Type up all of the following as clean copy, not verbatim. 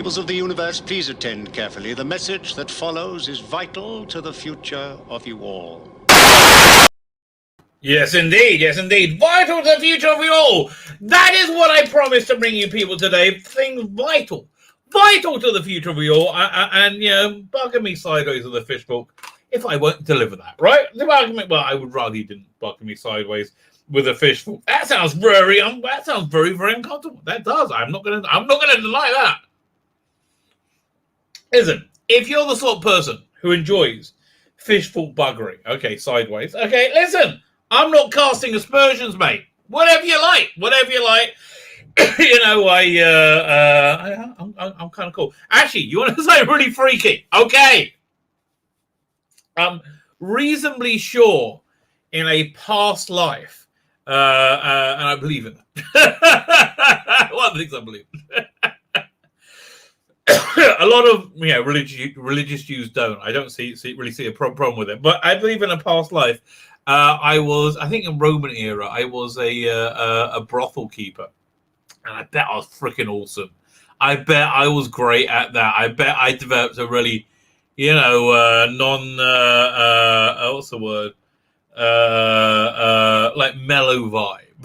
peoples of the universe, please attend carefully. The message that follows is vital to the future of you all. Yes, indeed. Yes, indeed. Vital to the future of you all. That is what I promised to bring you people today. Things vital. Vital to the future of you all. And, you know, bugging me sideways with a fish book if I won't deliver that, right? The argument, well, I would rather you didn't bug me sideways with a fish book. That sounds very, very uncomfortable. That does. I'm not gonna deny that. Listen, if you're the sort of person who enjoys fish fork buggery, okay, sideways, okay, listen, I'm not casting aspersions, mate. Whatever you like. You know, I'm kind of cool. Actually, you want to say really freaky? Okay. I'm reasonably sure in a past life, and I believe in that. One of the things I believe in. A lot of religious Jews don't. I don't really see a problem with it. But I believe in a past life. I think in Roman era, I was a brothel keeper, and I bet I was freaking awesome. I bet I was great at that. I bet I developed a really, what's the word? Like mellow vibe,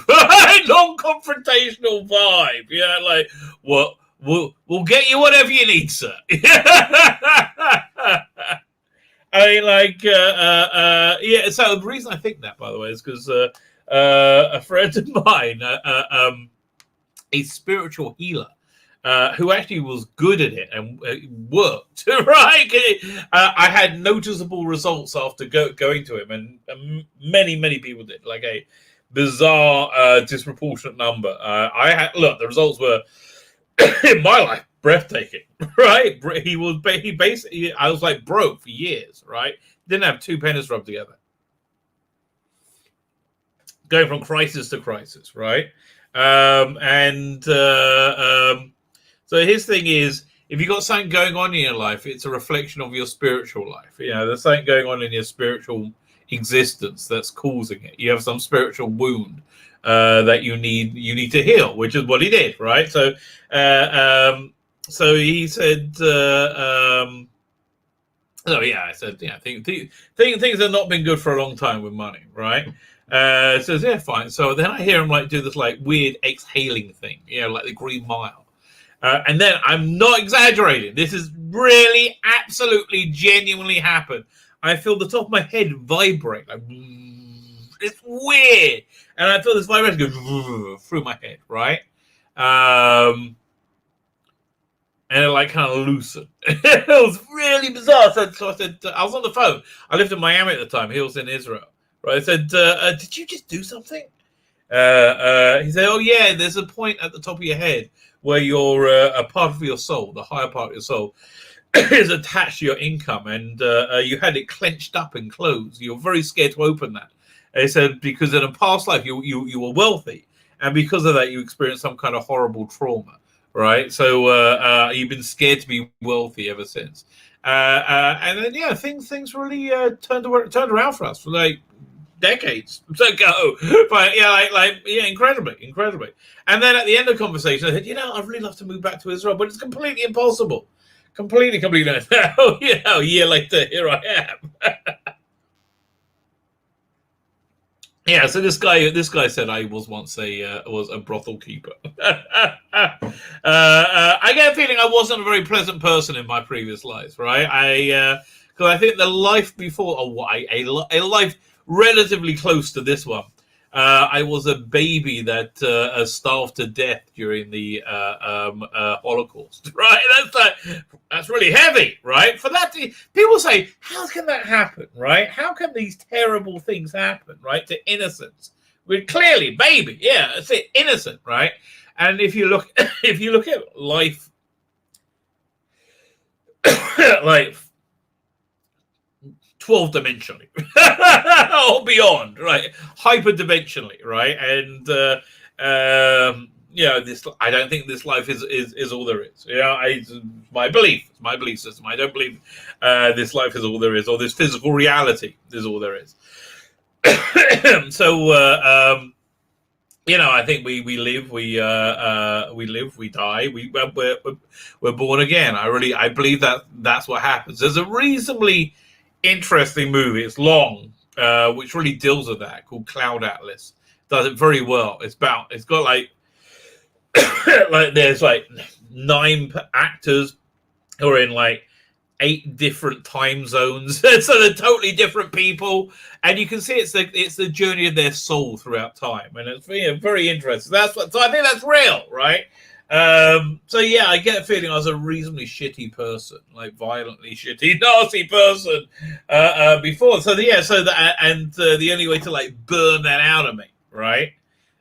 non-confrontational vibe. Yeah, like what. We'll get you whatever you need, sir. I mean, yeah. So the reason I think that, by the way, is because a friend of mine, a spiritual healer, who actually was good at it and worked, right? I had noticeable results after going to him, and many people did, like a bizarre, disproportionate number. The results were. In my life, breathtaking, right? He basically, I was like broke for years, right? Didn't have two pennies rubbed together. Going from crisis to crisis, right? So his thing is, if you've got something going on in your life, it's a reflection of your spiritual life. You know, there's something going on in your spiritual existence that's causing it. You have some spiritual wound that you need to heal, which is what he did, right? So he said, I said, yeah, things have not been good for a long time with money, right? Says, yeah, fine. So then I hear him like do this like weird exhaling thing, like the Green Mile. And then I'm not exaggerating. This is really, absolutely, genuinely happened. I feel the top of my head vibrate like. It's weird, and I feel this vibration go through my head, right? And it like kind of loosened. It was really bizarre. So I said, I was on the phone. I lived in Miami at the time. He was in Israel, right? I said, did you just do something? He said, oh yeah, there's a point at the top of your head where you're a part of your soul, the higher part of your soul, is attached to your income, and you had it clenched up and closed. You're very scared to open that. He said, because in a past life, you were wealthy. And because of that, you experienced some kind of horrible trauma, right? So you've been scared to be wealthy ever since. And then, yeah, things really turned around for us for like decades ago. But, yeah, incredibly. And then at the end of the conversation, I said, I'd really love to move back to Israel, but it's completely impossible. Completely. A year later, here I am. Yeah, so this guy said I was once was a brothel keeper. I get a feeling I wasn't a very pleasant person in my previous life, right? Because I think the life before, a life relatively close to this one, I was a baby that starved to death during the Holocaust, right? That's really heavy, right? For that, people say, how can that happen, right? How can these terrible things happen, right? To innocence, we're clearly baby, yeah, it's innocent, right? And if you look at life, like 12-dimensionally or beyond, right? Hyperdimensionally, right? And this, I don't think this life is all there is. It's my belief system. I don't believe this life is all there is, or this physical reality is all there is. So I think we live, we live, we die, we're born again. I believe that that's what happens. There's a reasonably interesting movie. It's long, which really deals with that, called Cloud Atlas. Does it very well. It's got like there's like 9 actors who are in like 8 different time zones, so they're totally different people, and you can see it's the journey of their soul throughout time, and it's very interesting. So I think that's real, right? So yeah, I get a feeling I was a reasonably shitty person, like violently shitty, nasty person before. So the only way to like burn that out of me, right?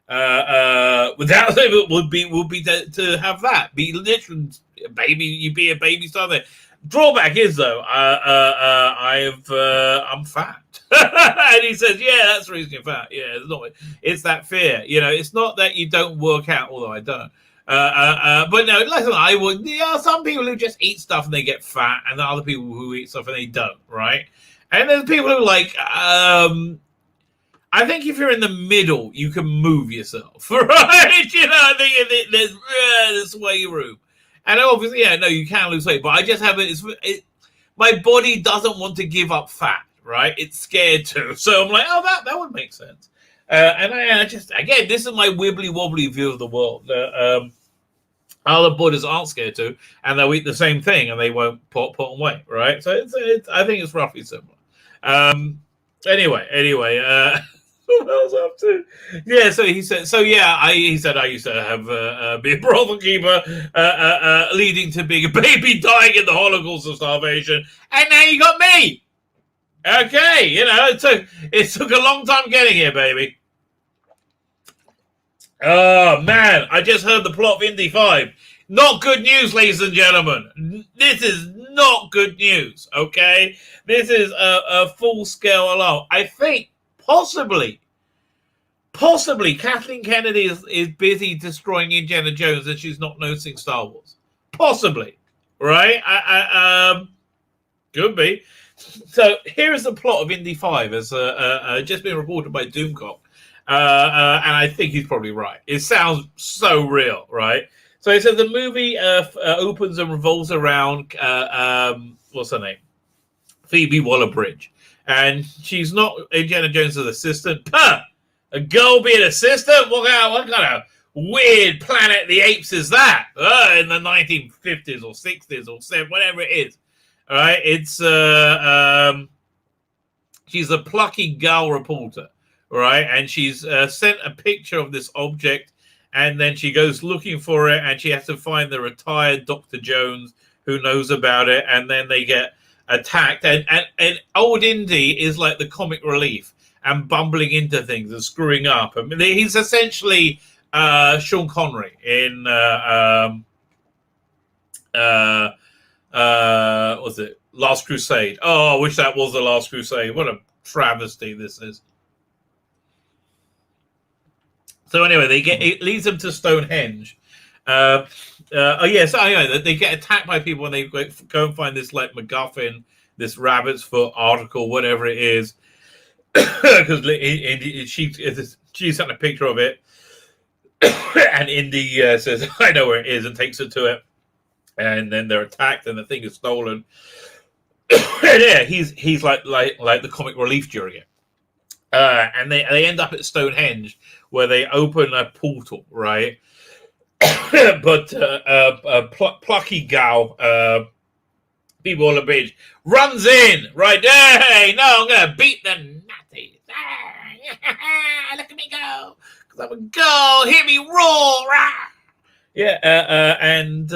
Without it would be to have that be literally baby. You be a baby star there. Drawback is though, I'm fat, and he says, "Yeah, that's the reason you're fat. Yeah, it's that fear. It's not that you don't work out, although I don't. But no, listen, I would. Some people who just eat stuff and they get fat, and there are other people who eat stuff and they don't, right? And there's people who like. I think if you're in the middle, you can move yourself, right? I think there's way room. And obviously, you can lose weight, but I just have my body doesn't want to give up fat, right? It's scared to. So I'm like, oh, that would make sense. And I just, again, this is my wibbly wobbly view of the world. Other Buddhas aren't scared to, and they'll eat the same thing and they won't put on weight, right? So I think it's roughly similar. Anyway, what else up to? Yeah, so he said. So yeah, he said I used to have be a brothel keeper, leading to being a baby dying in the Holocaust of starvation, and now you got me. Okay, it took a long time getting here, baby. Oh man, I just heard the plot of Indy 5. Not good news, ladies and gentlemen. This is not good news. Okay, this is a full-scale alarm. I think possibly Kathleen Kennedy is busy destroying Indiana Jones and she's not noticing Star Wars. Possibly, right? Could be. So here is the plot of Indy 5, as just been reported by Doomcock, and I think he's probably right. It sounds so real, right? So he said the movie opens and revolves around what's her name? Phoebe Waller-Bridge, and she's not Indiana Jones' assistant. A girl being assistant? What kind of weird Planet of the Apes is that? In the 1950s or 60s or 70s, whatever it is. All right, it's she's a plucky gal reporter, right? And she's sent a picture of this object, and then she goes looking for it, and she has to find the retired Dr. Jones who knows about it, and then they get attacked. And old Indy is like the comic relief and bumbling into things and screwing up. I mean, he's essentially Sean Connery in what's it? Last Crusade. Oh, I wish that was the Last Crusade. What a travesty this is. So anyway, it leads them to Stonehenge. They get attacked by people when they go and find this like MacGuffin, this rabbit's foot article, whatever it is. Because she sent a picture of it, and Indy says, "I know where it is," and takes her to it, and then they're attacked, and the thing is stolen. And yeah, he's like the comic relief during it, and they end up at Stonehenge, where they open a portal, right? But plucky gal, people on the bridge, runs in, right? Hey, no, I'm gonna beat the Nazis. Look at me go, because I'm a girl. Hear me roar. Yeah, and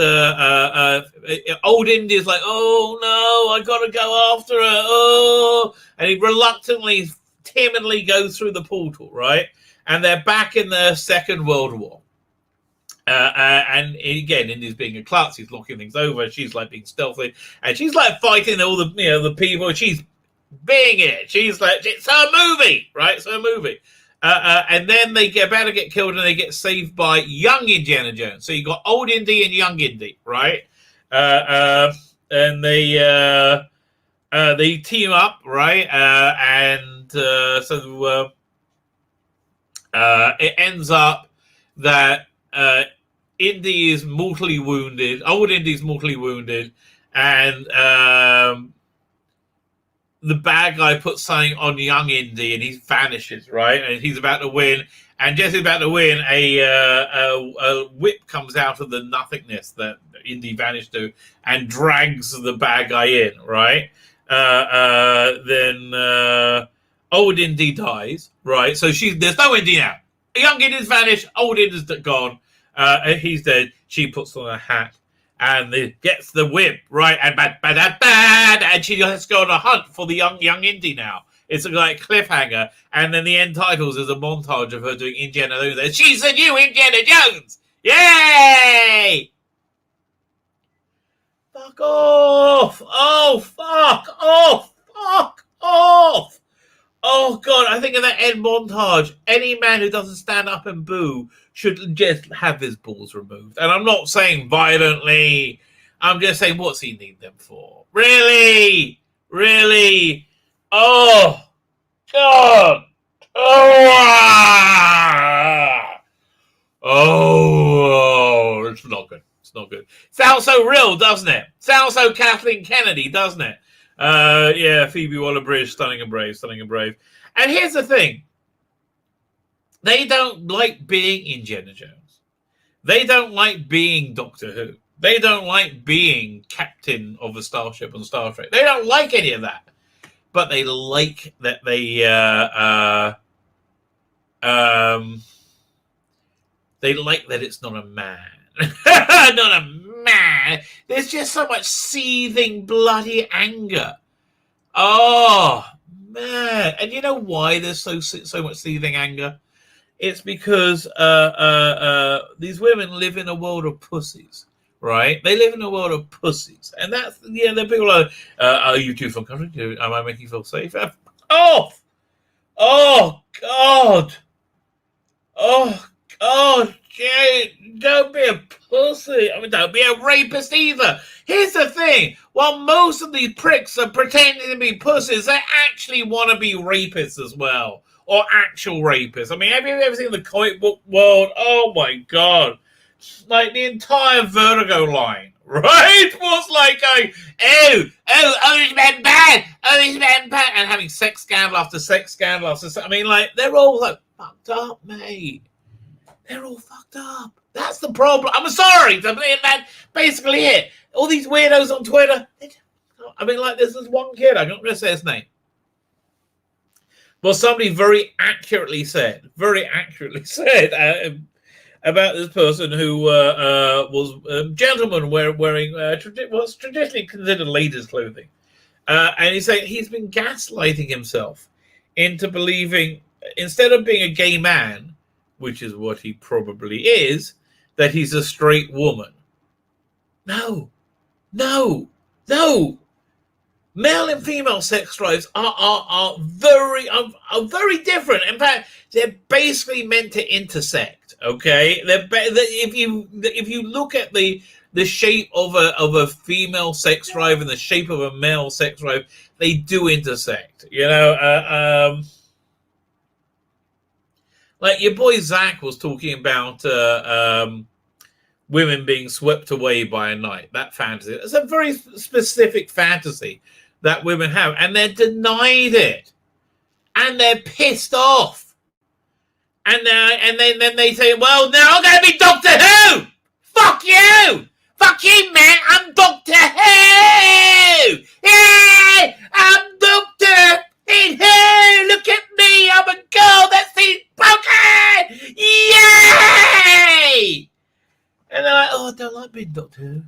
old Indy's like, oh no, I gotta go after her. Oh, and he reluctantly, timidly goes through the portal, right? And they're back in the Second World War. And again, Indy's being a klutz, he's knocking things over. She's like being stealthy, and she's like fighting all the the people. She's being it. She's like, it's her movie, right? It's her movie. And then they about to get killed, and they get saved by young Indiana Jones. So you got old Indy and young Indy, right? And they team up, right? it ends up that Indy is mortally wounded. Old Indy's mortally wounded, and the bad guy puts something on young Indy, and he vanishes, right? And he's about to win, and just about to win, a whip comes out of the nothingness that Indy vanished to, and drags the bad guy in, right? Then old Indy dies, right? So there's no Indy now. Young Indy's vanished, old Indy's gone. He's dead. She puts on a hat and gets the whip, right? And and she has to go on a hunt for the young Indy now. It's like cliffhanger, and then the end titles is a montage of her doing Indiana Jones. She's the new Indiana Jones! Yay! Fuck off! Oh, fuck off! Fuck off! Oh, God, I think of that end montage. Any man who doesn't stand up and boo should just have his balls removed. And I'm not saying violently. I'm just saying, what's he need them for? Really? Really? Oh, God. Oh, it's not good. It's not good. Sounds so real, doesn't it? Sounds so Kathleen Kennedy, doesn't it? Yeah, Phoebe Waller-Bridge, stunning and brave, stunning and brave. And here's the thing. They don't like being Indiana Jones. They don't like being Doctor Who. They don't like being captain of a starship on Star Trek. They don't like any of that. But they like that they like that it's not a man. Not a man. There's just so much seething bloody anger. Oh, man. And you know why there's so much seething anger? It's because these women live in a world of pussies, right? They live in a world of pussies. And that's, the people are you too from country? Am I making you feel safe? Off! Oh, God. Oh, God. Don't be a pussy. I mean, don't be a rapist either. Here's the thing. While most of these pricks are pretending to be pussies, they actually want to be rapists as well. Or actual rapists. I mean, have you ever seen the comic book world? Oh, my God. Like, the entire Vertigo line, right? Was like going, oh, this man bad. Oh, this man bad. And having sex scandal after sex scandal after sex. I mean, like, they're all like, fucked up, mate. They're all fucked up. That's the problem. I'm sorry. That's basically it. All these weirdos on Twitter. I mean, like, there's this one kid. I'm not going to say his name. Well, somebody very accurately said about this person who was a gentleman wearing what's traditionally considered ladies' clothing. And he said he's been gaslighting himself into believing, instead of being a gay man, which is what he probably is, that he's a straight woman. No. Male and female sex drives are very different. In fact, they're basically meant to intersect. Okay, if you look at the shape of a female sex drive and the shape of a male sex drive, they do intersect. Like your boy Zach was talking about women being swept away by a night. That fantasy. It's a very specific fantasy that women have, and they're denied it, and they're pissed off, and then they say, "Well, now I'm going to be Doctor Who. Fuck you, man. I'm Doctor Who. Hey, I'm Doctor Who. Look at me. I'm a girl that's been broken. Yay!" And they're like, "Oh, I don't like being Doctor Who."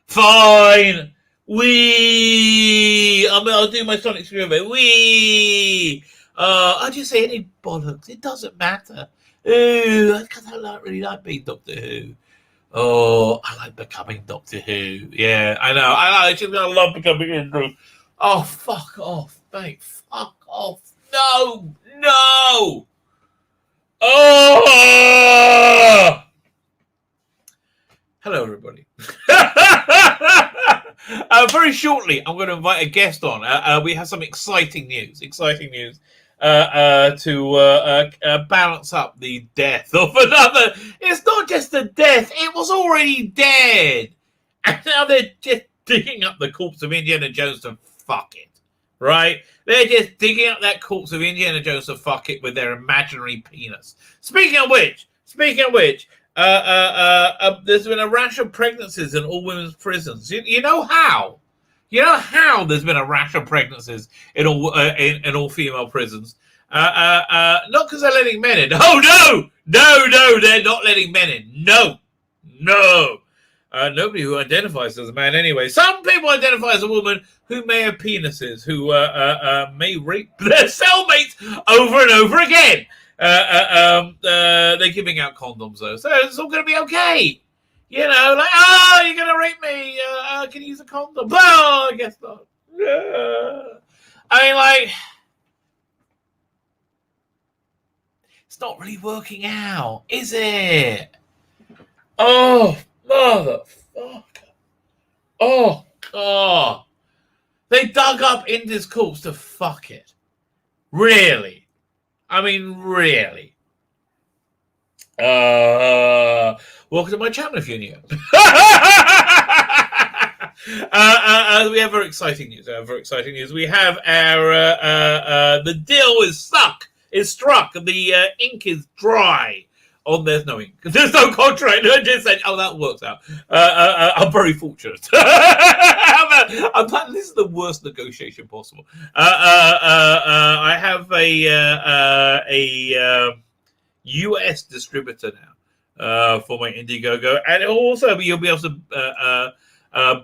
Fine. I'll do my Sonic Screwdriver. I'll just say any bollocks. It doesn't matter. Because I don't really like being Doctor Who. Oh, I like becoming Doctor Who. Yeah, I know. I love becoming Andrew. Oh, fuck off, mate. Fuck off. No. Oh! Hello, everybody. Very shortly, I'm going to invite a guest on. We have some exciting news. balance up the death of another. It's not just the death; it was already dead, and now they're just digging up the corpse of Indiana Jones to fuck it. Right? They're just digging up that corpse of Indiana Jones to fuck it with their imaginary penis. Speaking of which, there's been a rash of pregnancies in all women's prisons. You know how? You know how there's been a rash of pregnancies in all female prisons? Not because they're letting men in. Oh no, they're not letting men in. No. Nobody who identifies as a man anyway. Some people identify as a woman who may have penises, who may rape their cellmates over and over again. They're giving out condoms though, so it's all going to be okay. You know, like, oh, you're going to rape me. Can you use a condom? Oh, I guess not. I mean, like, it's not really working out, is it? Oh, motherfucker. Oh, God. They dug up Indy's corpse to fuck it. Really? I mean, really? Welcome to my channel if you're new. We have very exciting news. We have our the deal is struck. The ink is dry. Oh, there's no ink. There's no contract. I just said, oh, that works out. I'm very fortunate. I'm planning, this is the worst negotiation possible. I have a US distributor now for my Indiegogo, and also you'll be able to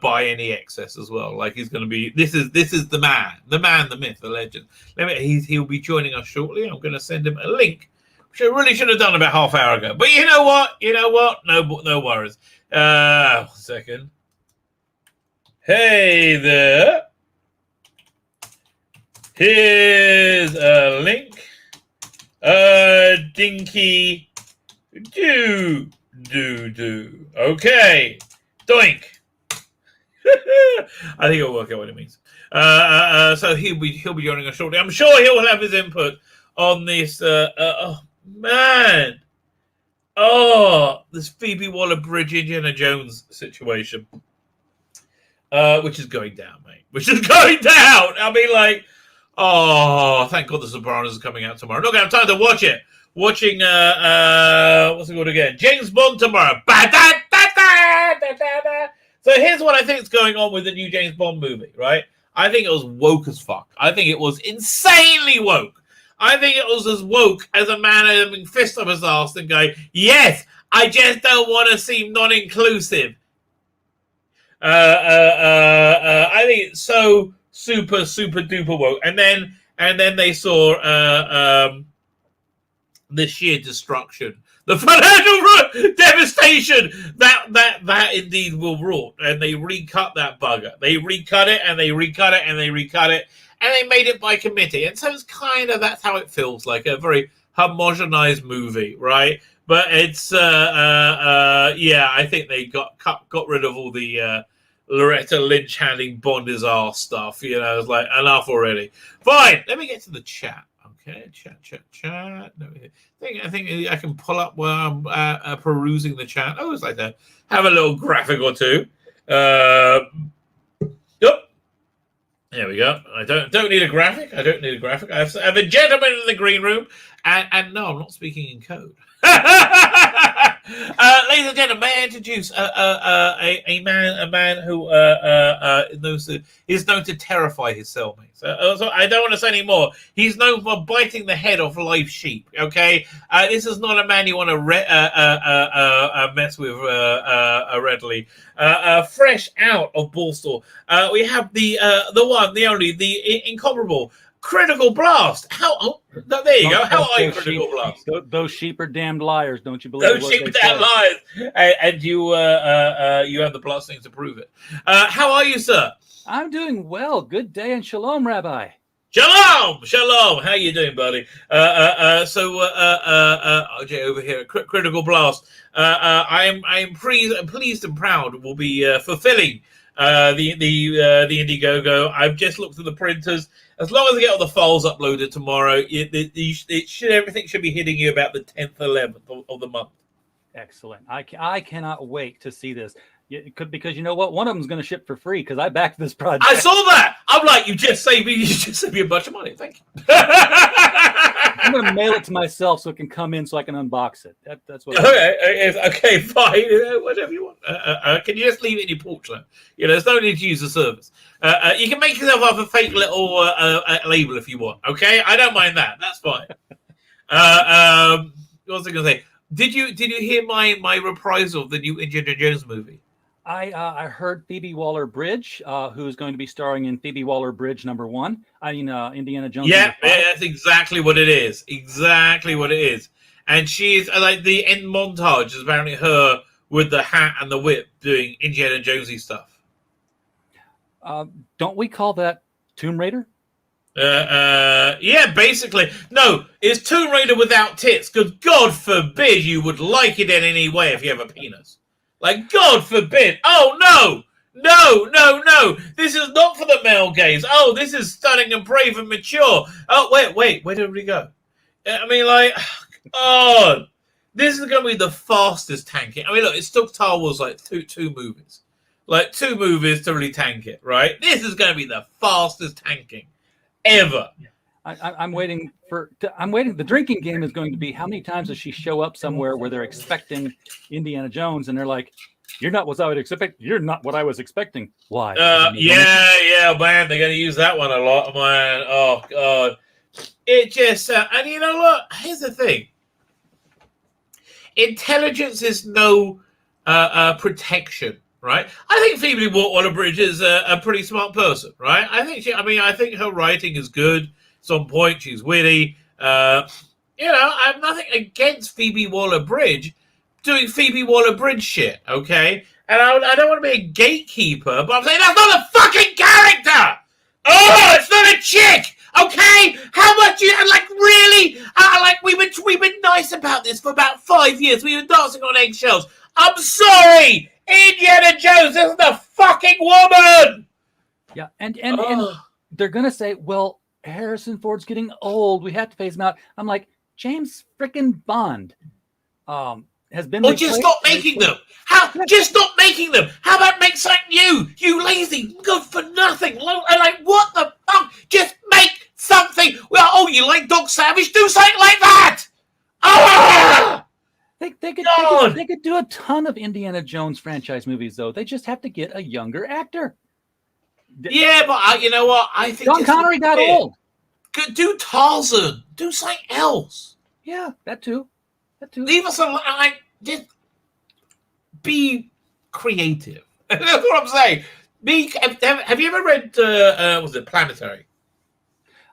buy any excess as well. Like, he's going to be. This is the man, the myth, the legend. He'll be joining us shortly. I'm going to send him a link, which I really should have done about half hour ago. But you know what? No worries. 1 second. Hey there. Here's a link. Dinky do. Okay. Doink. I think it'll work out what it means. So he'll be joining us shortly. I'm sure he'll have his input on this. Oh man. Oh, this Phoebe Waller-Bridge Indiana Jones situation. Which is going down, mate. Which is going down. I mean, like, oh, thank God The Sopranos is coming out tomorrow. I'm not going to have time to watch it. Watching, what's it called again? James Bond tomorrow. So here's what I think is going on with the new James Bond movie, right? I think it was woke as fuck. I think it was insanely woke. I think it was as woke as a man having fist up his ass and going, yes, I just don't want to seem non-inclusive. I think it's so super duper woke, and then they saw the sheer destruction, the financial devastation that indeed will wrought, and they recut that bugger. They recut it, and they recut it, and they recut it, and they made it by committee. And so it's kind of, that's how it feels, like a very homogenized movie, right? But it's yeah, I think they got rid of all the Loretta Lynch handing Bond his arse stuff. You know, it's like, enough already. Fine, let me get to the chat. Okay, chat. I think I can pull up while I'm perusing the chat. I always like to have a little graphic or two. Yep. There we go. I don't need a graphic. I have a gentleman in the green room, and no, I'm not speaking in code. Ladies and gentlemen, may I introduce a man who is known to terrify his cellmates. So I don't want to say any more. He's known for biting the head off live sheep. Okay, this is not a man you want to mess with readily. Fresh out of Borstal, we have the one, the only, the incomparable Critical Blast. There you go. How are you, Critical Blast? Those sheep are damned liars. Don't you believe? Those sheep are damned liars. And you have the blasting to prove it. How are you, sir? I'm doing well. Good day and shalom, Rabbi. Shalom. How you doing, buddy? OJ over here at Critical Blast. I'm pleased and proud. Will be fulfilling the Indiegogo. I've just looked at the printers. As long as I get all the files uploaded tomorrow, everything should be hitting you about the 10th, 11th of the month. Excellent. I cannot wait to see this. Because you know what? One of them is going to ship for free because I backed this project. I saw that. I'm like, you just saved me a bunch of money. Thank you. I'm going to mail it to myself so it can come in so I can unbox it. That's what. Okay, fine. Whatever you want. Can you just leave it in your porch? There's no need to use the service. You can make yourself up a fake little label if you want. Okay, I don't mind that. That's fine. What was I going to say? Did you hear my reprisal of the new Indiana Jones movie? I heard Phoebe Waller-Bridge, who's going to be starring in Phoebe Waller-Bridge #1. Indiana Jones. Yeah, that's exactly what it is. Exactly what it is. And she's like the end montage is apparently her with the hat and the whip doing Indiana Jonesy stuff. Don't we call that Tomb Raider? Yeah, basically. No, it's Tomb Raider without tits. Because God forbid you would like it in any way if you have a penis. Like, God forbid. Oh, no. No. This is not for the male gaze. Oh, this is stunning and brave and mature. Oh, wait. Where did we go? I mean, like, God. This is going to be the fastest tanking. I mean, look, it took Star Wars like two movies. Like, 2 movies to really tank it, right? This is going to be the fastest tanking ever. I'm waiting. The drinking game is going to be how many times does she show up somewhere where they're expecting Indiana Jones and they're like, "You're not what I would expect. You're not what I was expecting." Why? Yeah, man. They're going to use that one a lot, man. Oh God, it just and look. Here's the thing: intelligence is no protection. Right, I think Phoebe Waller-Bridge is a pretty smart person, right? I think her writing is good. Some point she's witty. I have nothing against Phoebe Waller-Bridge doing Phoebe Waller-Bridge shit, okay? And I don't want to be a gatekeeper, but I'm saying that's not a fucking character. Oh, it's not a chick, okay? How much you like? Really? We've been nice about this for about 5 years. We've been dancing on eggshells. I'm sorry, Indiana Jones isn't a fucking woman. Yeah, and they're gonna say, well, Harrison Ford's getting old. We have to phase him out. I'm like, James frickin' Bond has been. Or just stop making them. Just stop making them. How about make something new? You lazy, good for nothing. Like what the fuck? Just make something. Well, oh, you like Dog Savage? Do something like that. They could do a ton of Indiana Jones franchise movies, though. They just have to get a younger actor. Yeah, but you know what? I think Sean Connery got old. Do Tarzan. Do something else. Yeah, that too. Leave us alone. Just be creative. That's what I'm saying. Have you ever read? Was it Planetary?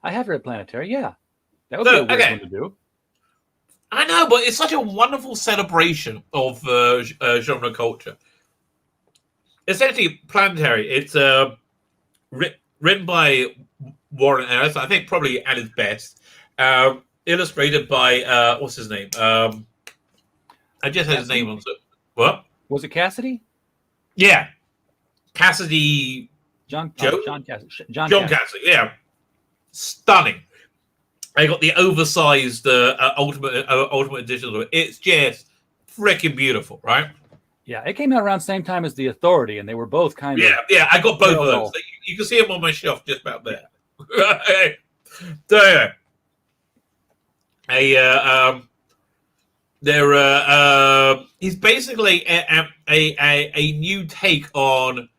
I have read Planetary. Yeah, that would be a weird one to do. I know, but it's such a wonderful celebration of genre culture. Essentially, Planetary. It's written by Warren Ellis, I think probably at his best. Illustrated by what's his name? I just had his name on it. What? Was it Cassidy? Yeah, Cassidy. John Cassidy. Yeah, stunning. I got the oversized ultimate edition of it. It's just freaking beautiful, right? Yeah, it came out around the same time as The Authority, and they were both kind of... Yeah, I got both of those. You can see them on my shelf just about there. So, he's basically a new take on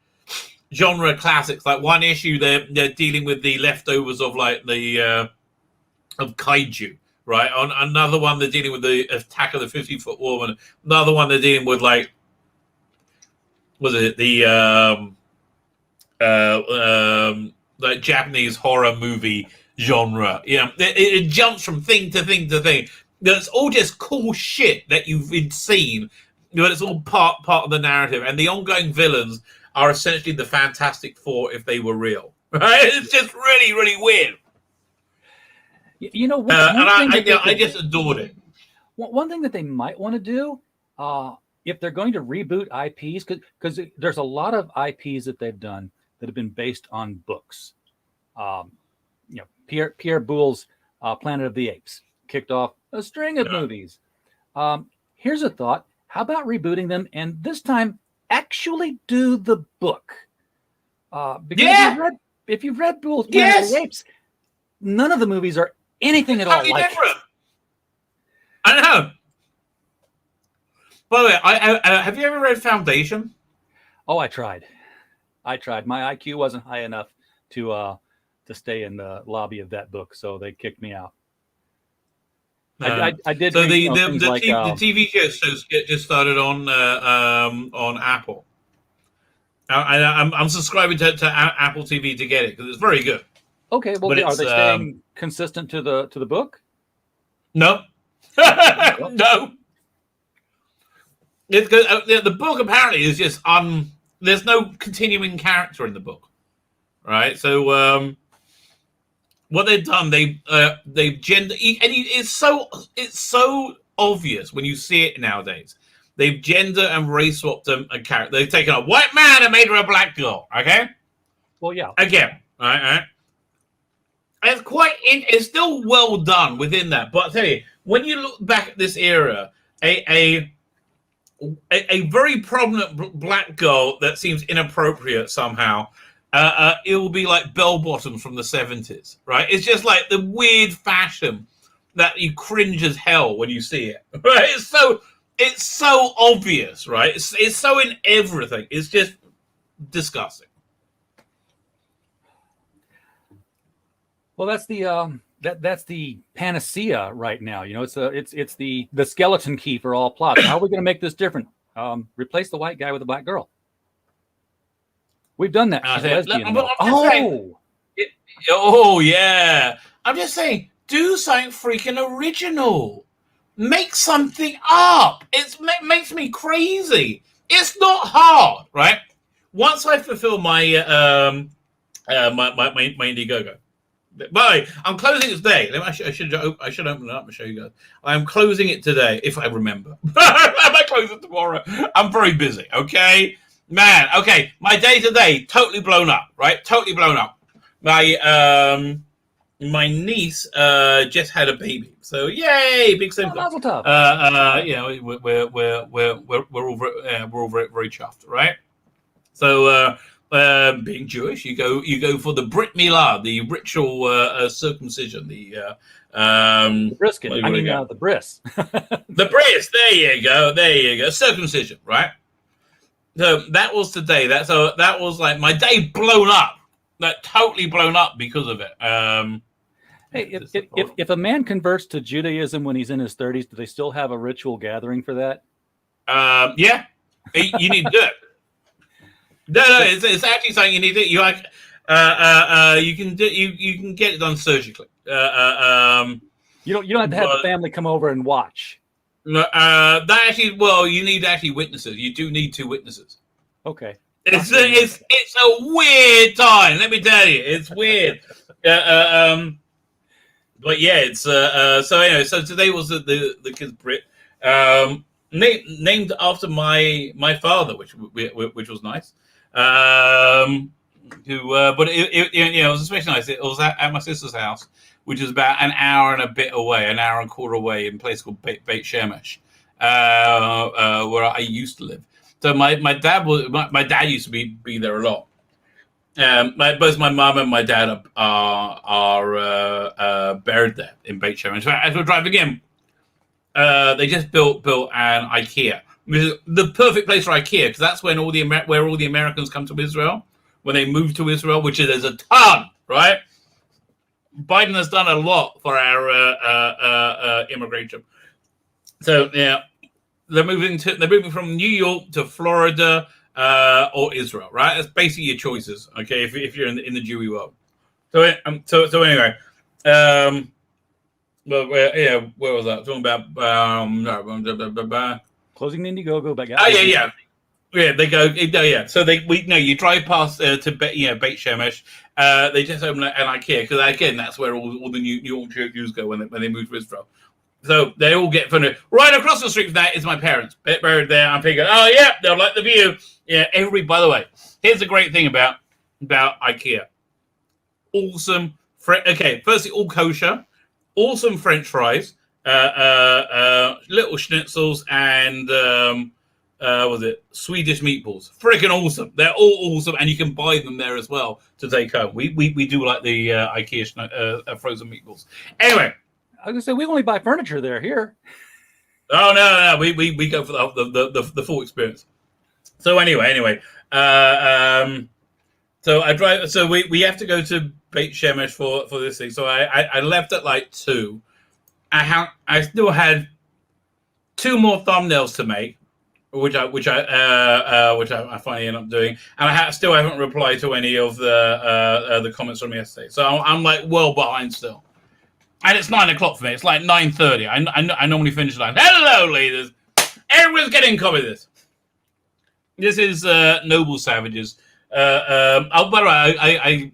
genre classics. Like one issue, they're dealing with the leftovers of like the of kaiju. Right, on another one, they're dealing with the attack of the 50-foot woman. Another one, they're dealing with like, was it the like Japanese horror movie genre? It jumps from thing to thing to thing. It's all just cool shit that you've seen, but it's all part of the narrative. And the ongoing villains are essentially the Fantastic Four if they were real. Right? It's just really, really weird. And I just adored it. One thing that they might want to do, if they're going to reboot IPs, because there's a lot of IPs that they've done that have been based on books. Pierre Boulle's Planet of the Apes kicked off a string of movies. Here's a thought. How about rebooting them and this time actually do the book? Because if you've read Boule's Planet of the Apes, none of the movies are anything at all like different. I know. By the way, have you ever read Foundation? Oh, I tried. My IQ wasn't high enough to stay in the lobby of that book, so they kicked me out. I did. So read, the TV shows just started on Apple. I'm subscribing to Apple TV to get it because it's very good. Okay, well, are they staying consistent to the book? No, no. It's good. The book apparently is just there's no continuing character in the book, right? So what they've done, they've gender, and it's so obvious when you see it nowadays. They've gender and race swapped a character. They've taken a white man and made her a black girl. Okay. Well, yeah. Again, right. It's it's still well done within that. But I tell you, when you look back at this era, a very prominent black girl that seems inappropriate somehow, it will be like bell bottoms from the 70s, right? It's just like the weird fashion that you cringe as hell when you see it, right? It's so obvious, right? It's so in everything. It's just disgusting. Well, that's the that's the panacea right now. It's the skeleton key for all plots. How are we going to make this different? Replace the white guy with a black girl. We've done that. Oh yeah. I'm just saying, do something freaking original. Make something up. It makes me crazy. It's not hard, right? Once I fulfill my my Indiegogo. By the way, I'm closing it today. I should open it up and show you guys. I'm closing it today, if I remember. I might close it tomorrow. I'm very busy, okay? Man, okay. My day today, totally blown up, right? Totally blown up. My niece just had a baby. So yay, big symptom. Mazel tov. We're all very, very chuffed, right? So being Jewish, you go for the Brit Milah, the ritual circumcision, the brisket. The bris. The bris. There you go. Circumcision, right? So that was today. That was like my day blown up. That totally blown up because of it. Hey, if a man converts to Judaism when he's in his 30s, do they still have a ritual gathering for that? Yeah, you need to do it. No, it's actually something you need to do. You can get it done surgically. You don't have to have the family come over and watch. You need actually witnesses. You do need 2 witnesses. Okay. It's a weird time. Let me tell you, it's weird. But yeah, it's so anyway. So today was the kid's Brit, named after my father, which was nice. But it was especially nice. It was at my sister's house, which is about an hour and a quarter away, in a place called Beit Shemesh, where I used to live. So my dad used to be there a lot. Both my mom and my dad are buried there in Beit Shemesh. As we're driving in, they just built an IKEA. The perfect place for IKEA, because that's when where all the Americans come to Israel when they move to Israel, which there's a ton, right? Biden has done a lot for our immigration. So yeah, they're moving from New York to Florida or Israel, right? That's basically your choices, okay? If you're in the Jewy world. So anyway, but where was that? Talking about closing the Indiegogo back out. Oh yeah. They go. So you drive past to Beit Shemesh. They just open an IKEA because again that's where all the New York Jews go when they move to Israel. So they all get fun. Right across the street from that is my parents. Buried there. I'm thinking, oh yeah, they'll like the view. Yeah, everybody. By the way, here's the great thing about IKEA. Awesome. Okay, firstly, all kosher. Awesome French fries. Little schnitzels and was it Swedish meatballs? Freaking awesome! They're all awesome, and you can buy them there as well to take home. We do like the IKEA frozen meatballs. Anyway, I was gonna say we only buy furniture there here. Oh no, we go for the full experience. So anyway, so I drive. So we have to go to Beit Shemesh for this thing. So I left at like 2. I still had 2 more thumbnails to make, which I finally ended up doing, and I still haven't replied to any of the comments from yesterday. So I'm like well behind still, and it's 9 o'clock for me. It's like 9:30. I normally finish like, hello, leaders. Everyone's getting copy of this. This is Noble Savages. By the way,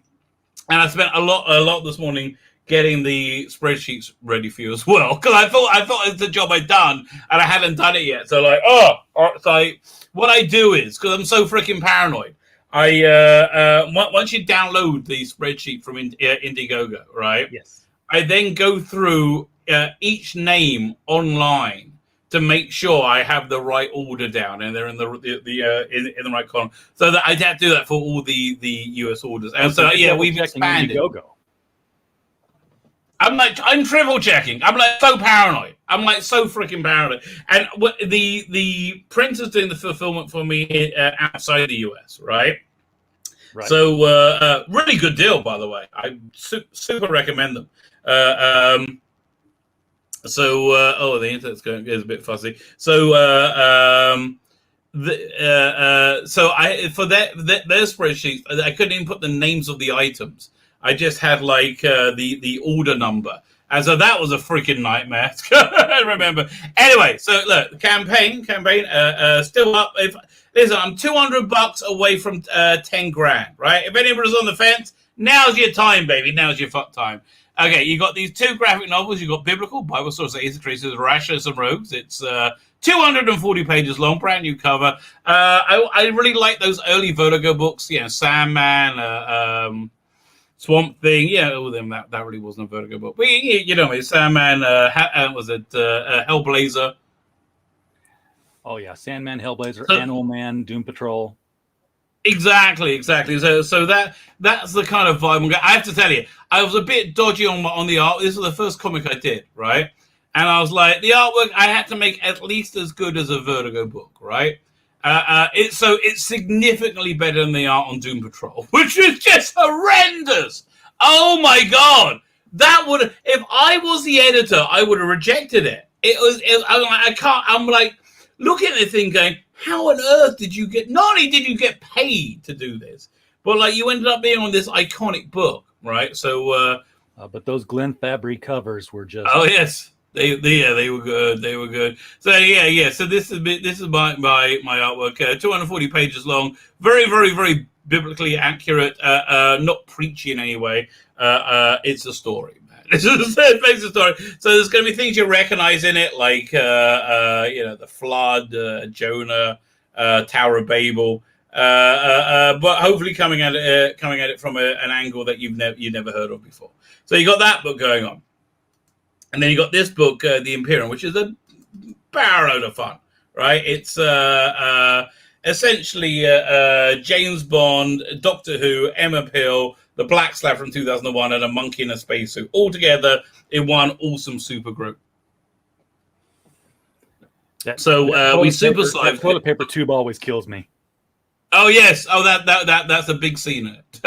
I spent a lot this morning getting the spreadsheets ready for you as well, because I thought it's the job I'd done and I hadn't done it yet. So like, what I do is, because I'm so freaking paranoid, once you download the spreadsheet from Indiegogo, right? Yes. I then go through each name online to make sure I have the right order down and they're in the right column, so that I'd have to do that for all the US orders. And so yeah, we've expanded. Indiegogo. I'm triple checking. I'm like so paranoid. I'm like so freaking paranoid. And what the printer's doing the fulfillment for me outside the US, right? Right. So really good deal, by the way. I super recommend them. The internet's is a bit fuzzy. So for their spreadsheets, I couldn't even put the names of the items. I just had like the order number, and so that was a freaking nightmare. I remember. Anyway, so look, the campaign, still up. Listen, I'm $200 away from 10 grand. Right? If anybody's on the fence, now's your time, baby. Now's your fuck time. Okay, you got these 2 graphic novels. You got biblical Bible stories, Creatures, Rashers, and Rogues. It's 240 pages long, brand new cover. I really like those early Vertigo books. You know, Sandman. Swamp Thing, yeah, all them. That really wasn't a Vertigo book, but you know me. Sandman, was it Hellblazer? Oh yeah, Sandman, Hellblazer, Animal Man, Doom Patrol. Exactly. So that's the kind of vibe. I have to tell you, I was a bit dodgy on the art. This was the first comic I did, right? And I was like, the artwork I had to make at least as good as a Vertigo book, right? It's significantly better than the art on Doom Patrol, which is just horrendous. Oh my god, that would, if I was the editor, I would have rejected it. I'm like looking at the thing, going, how on earth did you get? Not only did you get paid to do this, but like you ended up being on this iconic book, right? So, but those Glenn Fabry covers were just. Oh yes. They were good. They were good. So yeah. So this is my artwork. 240 pages long. Very, very, very biblically accurate. Not preachy in any way. It's a story, man. It's a story. So there's going to be things you recognize in it, like the flood, Jonah, Tower of Babel. But hopefully coming at it from an angle that you've never heard of before. So you got that book going on. And then you got this book, The Imperium, which is a barrowload of fun, right? It's essentially James Bond, Doctor Who, Emma Peel, the Black Slab from 2001, and a monkey in a spacesuit, all together in one awesome super group. We super slide. That toilet paper tube always kills me. Oh yes, that's a big scene in it.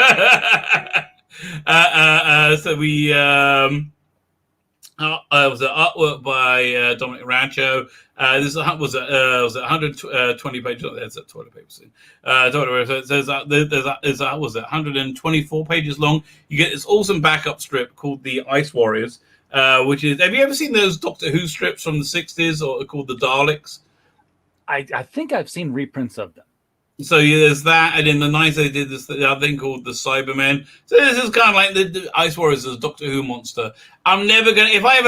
Was an artwork by Dominic Rancho. This was 120 pages. There's a toilet paper scene. Was 124 pages long. You get this awesome backup strip called The Ice Warriors, which is. Have you ever seen those Doctor Who strips from the 60s, or called the Daleks? I think I've seen reprints of them. So there's that, and in the 90s they did this other thing called the Cybermen. So this is kind of like the Ice Warriors as a Doctor Who monster. I'm never gonna if I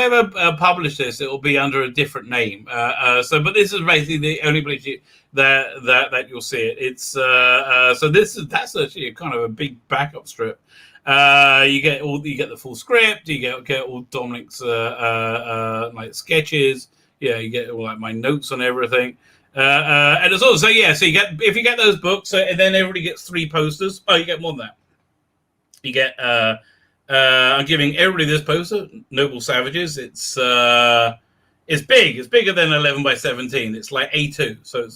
ever publish this, it will be under a different name. But this is basically the only place that you'll see it. It's so that's actually a kind of a big backup strip. You get the full script. You get all Dominic's like sketches. Yeah, you get all like my notes on everything. And it's also so you get if you get those books, and then everybody gets 3 posters. Oh, you get more than that. You get I'm giving everybody this poster, Noble Savages. It's big. It's bigger than 11 by 17. It's like A2, so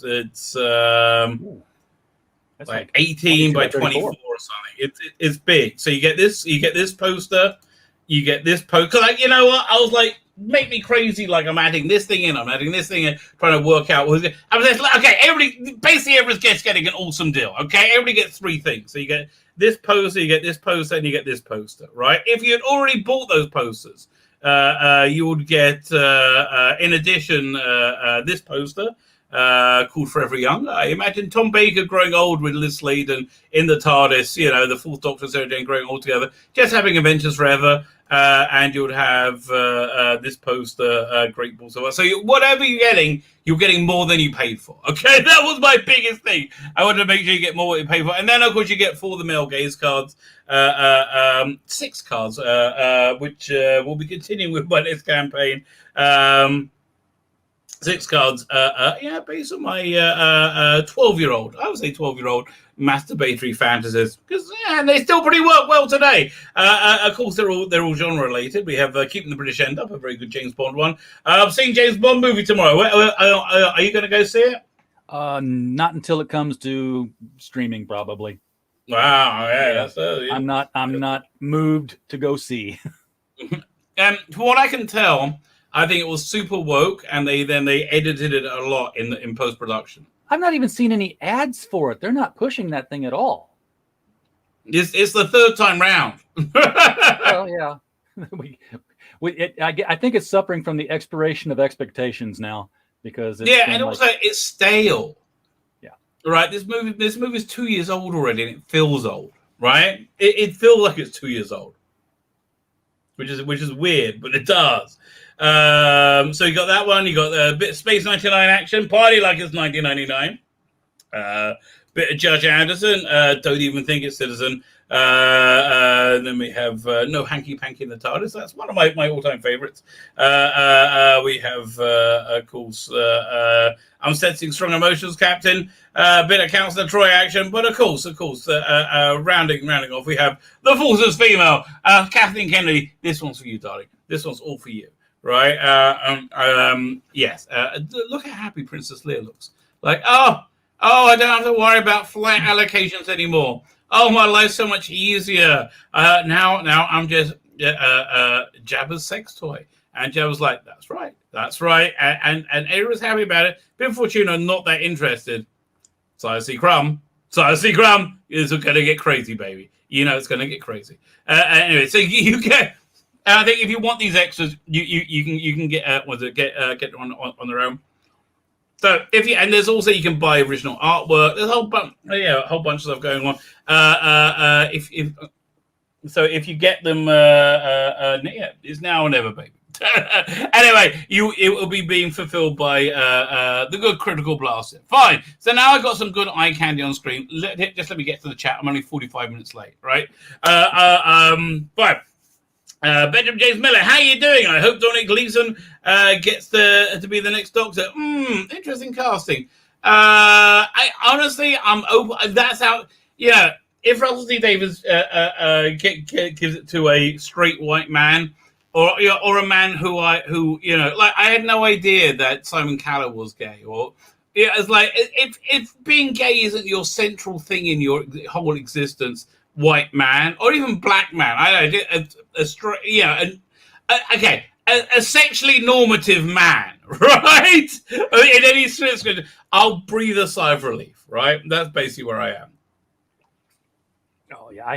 it's like 18 by 24 or something. It's big. So you get this poster. You get this poster. Like, you know what? I was like, make me crazy. Like, I'm adding this thing in. I'm adding this thing in. Trying to work out. I was like, okay, everybody's getting an awesome deal. Okay, everybody gets 3 things. So you get this poster, you get this poster, and you get this poster. Right? If you had already bought those posters, you would get, in addition, this poster. Called Forever Young. I imagine Tom Baker growing old with Liz Sladen in the TARDIS, you know, the Fourth Doctor and Sarah Jane growing old together, just having adventures forever. And you would have this poster, Great Balls of Fire. So whatever you're getting more than you paid for. Okay, that was my biggest thing. I wanted to make sure you get more what you pay for. And then, of course, you get For the Male Gaze cards, 6 cards, which we'll be continuing with my next campaign. 6 cards, based on my 12-year-old, I would say 12-year-old masturbatory fantasies, because they still pretty work well today. Of course, they're all genre related. We have Keeping the British End Up, a very good James Bond one. I'm seeing James Bond movie tomorrow. Are you going to go see it? Not until it comes to streaming, probably. Wow, yeah. I'm not moved to go see. From what I can tell, I think it was super woke, and they edited it a lot in post production. I've not even seen any ads for it. They're not pushing that thing at all. It's the 3rd time round. Well, yeah, I think it's suffering from the expiration of expectations now, because also it's stale. Yeah, right. This movie is 2 years old already, and it feels old. Right? It feels like it's 2 years old, which is weird, but it does. So you got that one. You got a bit of Space 99 action, party like it's 1999. Bit of Judge Anderson. Don't even think it's Citizen. Then we have No Hanky Panky in the TARDIS. That's one of my all-time favorites. We have, of course, I'm Sensing Strong Emotions, Captain. Bit of Counselor Troy action, but of course, rounding off, we have The Forces Female. Kathleen Kennedy. This one's for you, darling. This one's all for you. Right? Yes. Look how happy Princess Leia looks. Like, oh, I don't have to worry about flight allocations anymore. Oh, my life's so much easier. Now I'm just Jabba's sex toy. And Jabba's like, that's right. And everyone's happy about it. Bib Fortuna not that interested. Cyrus Crumb is going to get crazy, baby. You know it's going to get crazy. Anyway, so you get. And I think if you want these extras, you can get get on their own. So and there's also you can buy original artwork. There's a whole bunch of stuff going on. If you get them, it's now or never, baby. Anyway, it will be being fulfilled by the good Critical Blaster. Fine. So now I've got some good eye candy on screen. Just let me get to the chat. I'm only 45 minutes late, right? Fine. Benjamin James Miller, how are you doing? I hope Dominic Gleeson gets to be the next Doctor. Interesting casting. I'm open. That's how. Yeah, if Russell T Davies gives it to a straight white man, or a man who I had no idea that Simon Callow was gay, or it's like if being gay isn't your central thing in your whole existence. White man or even black man. A sexually normative man, right? In any sense, I'll breathe a sigh of relief, right? That's basically where I am. Oh yeah, I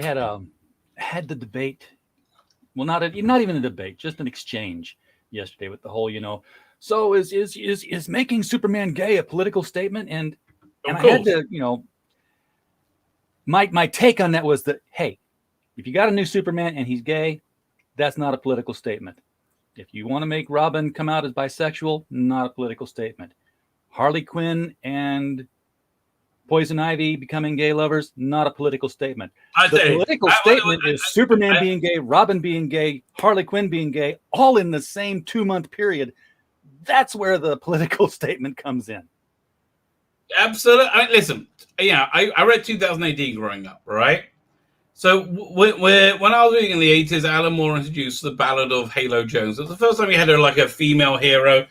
had the debate. Well, not even a debate, just an exchange yesterday with the whole, so is making Superman gay a political statement? And And I had to, my take on that was that, hey, if you got a new Superman and he's gay, that's not a political statement. If you want to make Robin come out as bisexual, not a political statement. Harley Quinn and Poison Ivy becoming gay lovers, not a political statement. The political statement is Superman being gay, Robin being gay, Harley Quinn being gay, all in the same 2-month period. That's where the political statement comes in. Absolutely. Listen, I read 2000 AD growing up, right? So when I was reading in the 80s, Alan Moore introduced the Ballad of Halo Jones. It was the first time he had a female hero,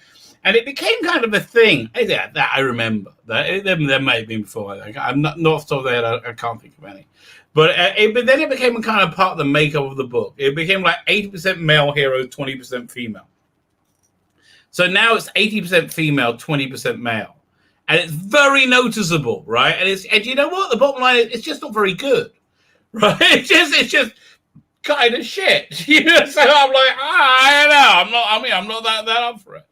and it became kind of a thing. That I remember. There may have been before. I'm not off the top of the head. I can't think of any. But then it became kind of part of the makeup of the book. It became like 80% male hero, 20% female. So now it's 80% female, 20% male. And it's very noticeable, right? And you know what? The bottom line is it's just not very good. Right? It's just kind of shit. So I'm like, I don't know. I'm not that up for it.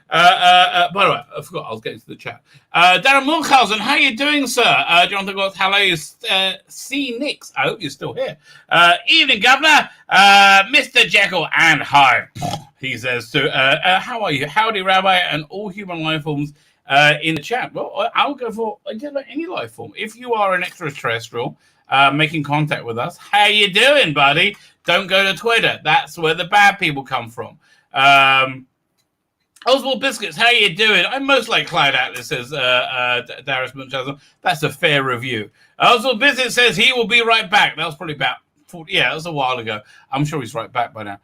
By the way, I forgot I was getting to the chat. Darren Munchausen, how you doing, sir? Jonathan Goth, hello. C. Nix, I hope you're still here. Evening, Governor. Mr. Jekyll and Hyde, he says too. How are you? Howdy, Rabbi, and all human life forms in the chat. Well, I'll go for any life form. If you are an extraterrestrial making contact with us, how you doing, buddy? Don't go to Twitter. That's where the bad people come from. Oswald Biscuits, how you doing? I'm most like Clyde Atlas, says Darius Munchausen. That's a fair review. Oswald Biscuits says he will be right back. That was probably about 40, that was a while ago. I'm sure he's right back by now.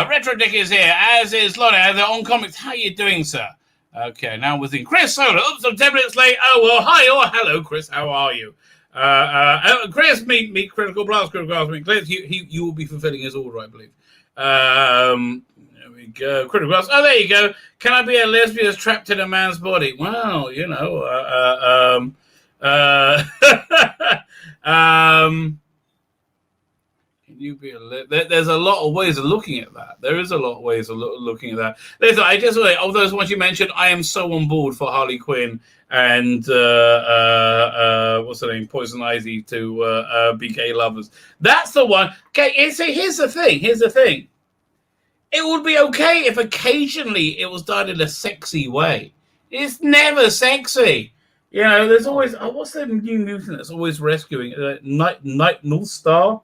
Retro Dick is here, as is Lonnie. On Comics, how you doing, sir? Okay, now within Chris Solar. Oops, I'm 10 minutes late. Oh, well, hi, or hello, Chris. How are you? Chris, meet Critical Blast, meet Chris. You will be fulfilling his order, I believe. There we go. Critical Blast. Oh, there you go. Can I be a lesbian that's trapped in a man's body? Well, you be there's a lot of ways of looking at that. There is a lot of ways of looking at that. Listen, I just of those ones you mentioned, I am so on board for Harley Quinn and what's her name, Poison Ivy to be gay lovers. That's the one. Okay, here's the thing. It would be okay if occasionally it was done in a sexy way. It's never sexy. There's always what's the new mutant that's always rescuing Night North Star.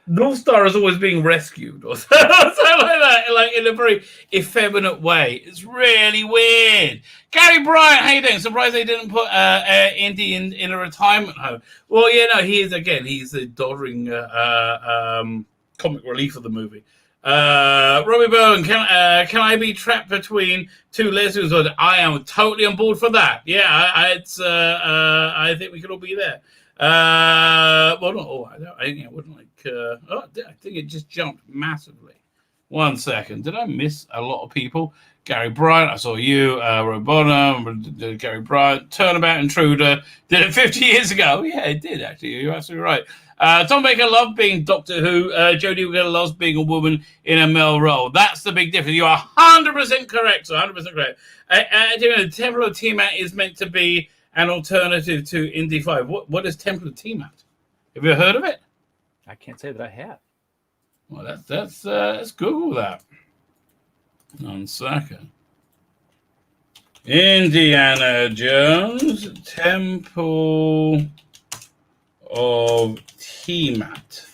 North Star is always being rescued or something like that, like in a very effeminate way. It's really weird. Gary Bryant, how you doing? Surprised they didn't put Indy in a retirement home. Well, he's the doddering comic relief of the movie. Robbie Bowen, can I be trapped between two lesbians? I am totally on board for that. Yeah, I think we could all be there. Well, not all. I think I wouldn't like. I think it just jumped massively. 1 second. Did I miss a lot of people? Gary Bryant, I saw you. Robona, Gary Bryant, Turnabout Intruder. Did it 50 years ago? Yeah, it did actually. You're absolutely right. Tom Baker loved being Doctor Who. Jodie Whittaker loves being a woman in a male role. That's the big difference. You are 100% correct. So 100% correct. Templar Tiamat is meant to be an alternative to Indy 5. What is Templar Tiamat? Have you heard of it? I can't say that I have. Well, let's Google that. 1 second. Indiana Jones, Temple of Tiamat.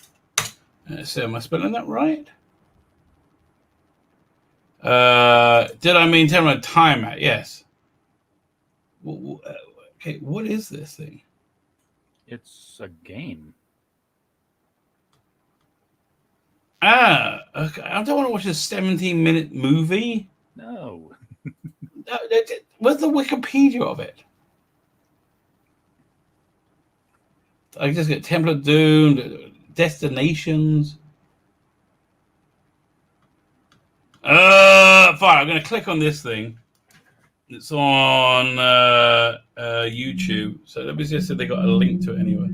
So am I spelling that right? Did I mean Temple of Tiamat? Yes. Okay, what is this thing? It's a game. Okay. I don't want to watch a 17-minute movie. No. Where's the Wikipedia of it? I just get Temple of Doom, Destinations. Fine. I'm going to click on this thing. It's on YouTube. So let me just see if they got a link to it anyway.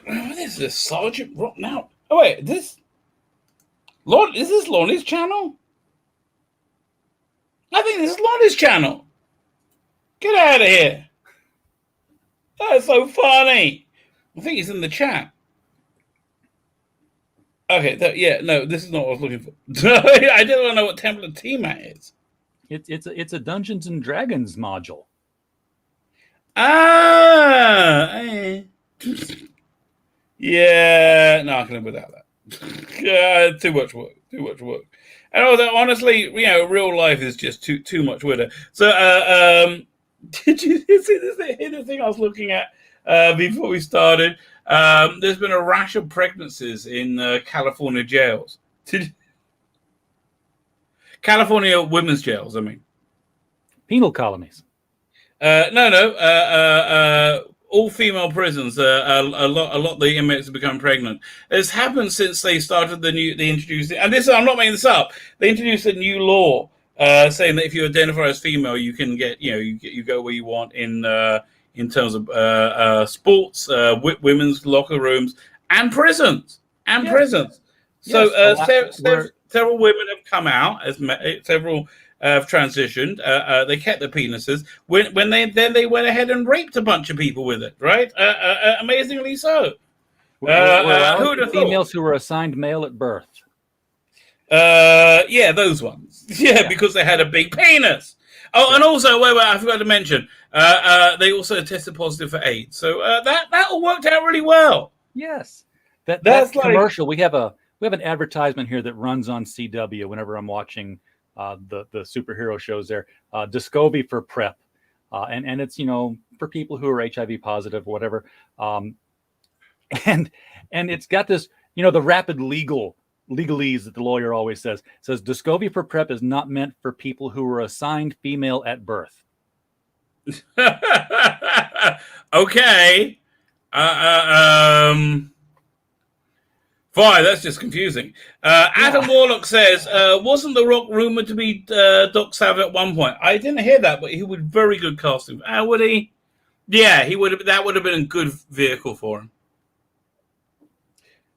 Where this is Sergeant Rock now. Oh wait, is this Lonnie's channel? I think this is Lonnie's channel. Get out of here. That's so funny. I think he's in the chat. Okay, this is not what I was looking for. I don't know what Temple of Tiamat is. It's a Dungeons and Dragons module. Yeah, no, I can live without that. Too much work. And although, honestly, real life is just too much weirder. So, did you see this thing I was looking at before we started? There's been a rash of pregnancies in California jails. California women's jails, I mean. Penal colonies. No. All female prisons. A lot of the inmates have become pregnant. It's happened since they started they introduced it. And this, I'm not making this up. They introduced a new law saying that if you identify as female, you can get, you go where you want in terms of sports, women's locker rooms, and prisons. So several women have come out, several have transitioned. They kept their penises. When they went ahead and raped a bunch of people with it, right? Amazingly so. Who would have females who were assigned male at birth? Yeah, those ones. Yeah, because they had a big penis. Oh, and also, wait, I forgot to mention, they also tested positive for AIDS. So that all worked out really well. Yes, that's commercial. We have an advertisement here that runs on CW whenever I'm watching the superhero shows there. Descovy for PrEP, and it's for people who are HIV positive, or whatever. And it's got this the rapid legalese that the lawyer always says. It says Descovy for PrEP is not meant for people who were assigned female at birth. Okay. Fine, that's just confusing. Adam Warlock says, wasn't The Rock rumored to be Doc Savage at one point? I didn't hear that, but he would very good casting. Would he? Yeah, he would have. That would have been a good vehicle for him.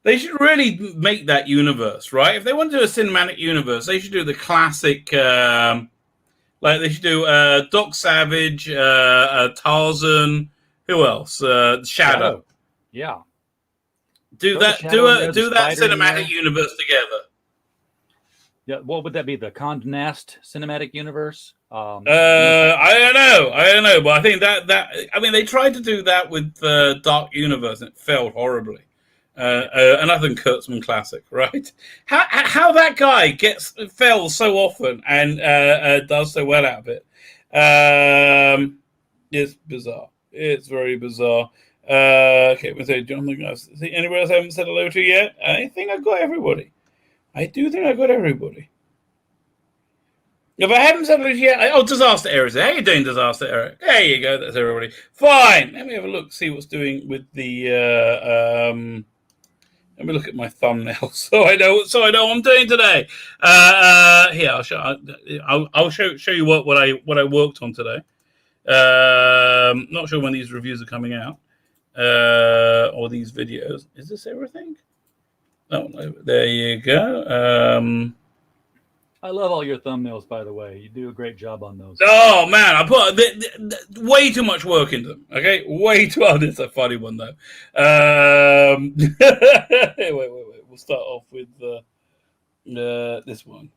They should really make that universe, right? If they want to do a cinematic universe, they should do the classic, they should do Doc Savage, Tarzan, who else? Shadow. Yeah. Do that cinematic universe together. Yeah, what would that be? The Condé Nast cinematic universe? I don't know, but I think that they tried to do that with the Dark Universe and it failed horribly. Another Kurtzman classic, right? How that guy fell so often and does so well out of it. It's bizarre. It's very bizarre. Okay, we'll say Jonathan. Anybody else I haven't said hello to yet? I think I got everybody. I do think I got everybody. If I haven't said hello to yet, Disaster Eric. How you doing, Disaster Eric? There you go. That's everybody. Fine. Let me have a look. See what's doing with the. Let me look at my thumbnail so I know what I'm doing today. Here, I'll show you what I worked on today. Not sure when these reviews are coming out. Or these videos. Is this everything? Oh, no, there you go. I love all your thumbnails, by the way. You do a great job on those. Oh man, I put way too much work into them. Okay, way too. Oh, this is a funny one though. Wait. We'll start off with this one.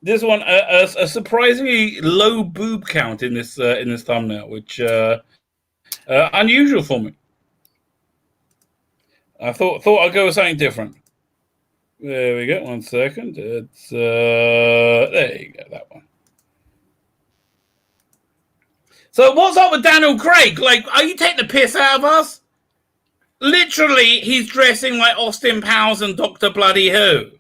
This one, a surprisingly low boob count in this thumbnail, which unusual for me. I thought I'd go with something different. There we go. 1 second. It's there you go. That one. So what's up with Daniel Craig? Like, are you taking the piss out of us? Literally, he's dressing like Austin Powers and Dr. Bloody Who.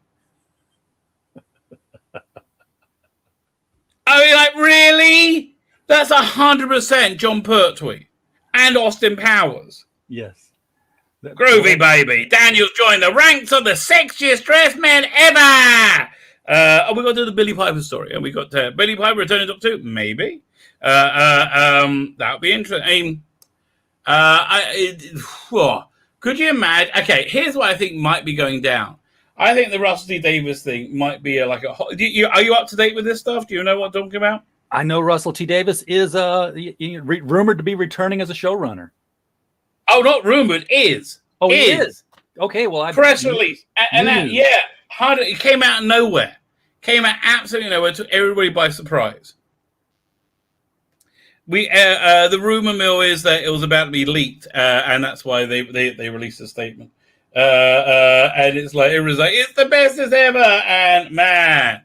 I mean, like, really? That's 100% John Pertwee and Austin Powers. Yes. Groovy, baby. Daniel's joined the ranks of the sexiest dressed men ever. We got to do the Billie Piper story. And we got Billie Piper returning Doctor Who? Maybe. That would be interesting. Could you imagine? Okay, here's what I think might be going down. I think the Russell T Davies thing might be are you up to date with this stuff? Do you know what I'm talking about? I know Russell T Davies is rumored to be returning as a showrunner. Oh, not rumored, is. Oh, he is. Okay, well, press release, it came out of nowhere. Came out absolutely nowhere. Took everybody by surprise. The rumor mill is that it was about to be leaked, and that's why they released a statement. And it's like it's the bestest ever, and man,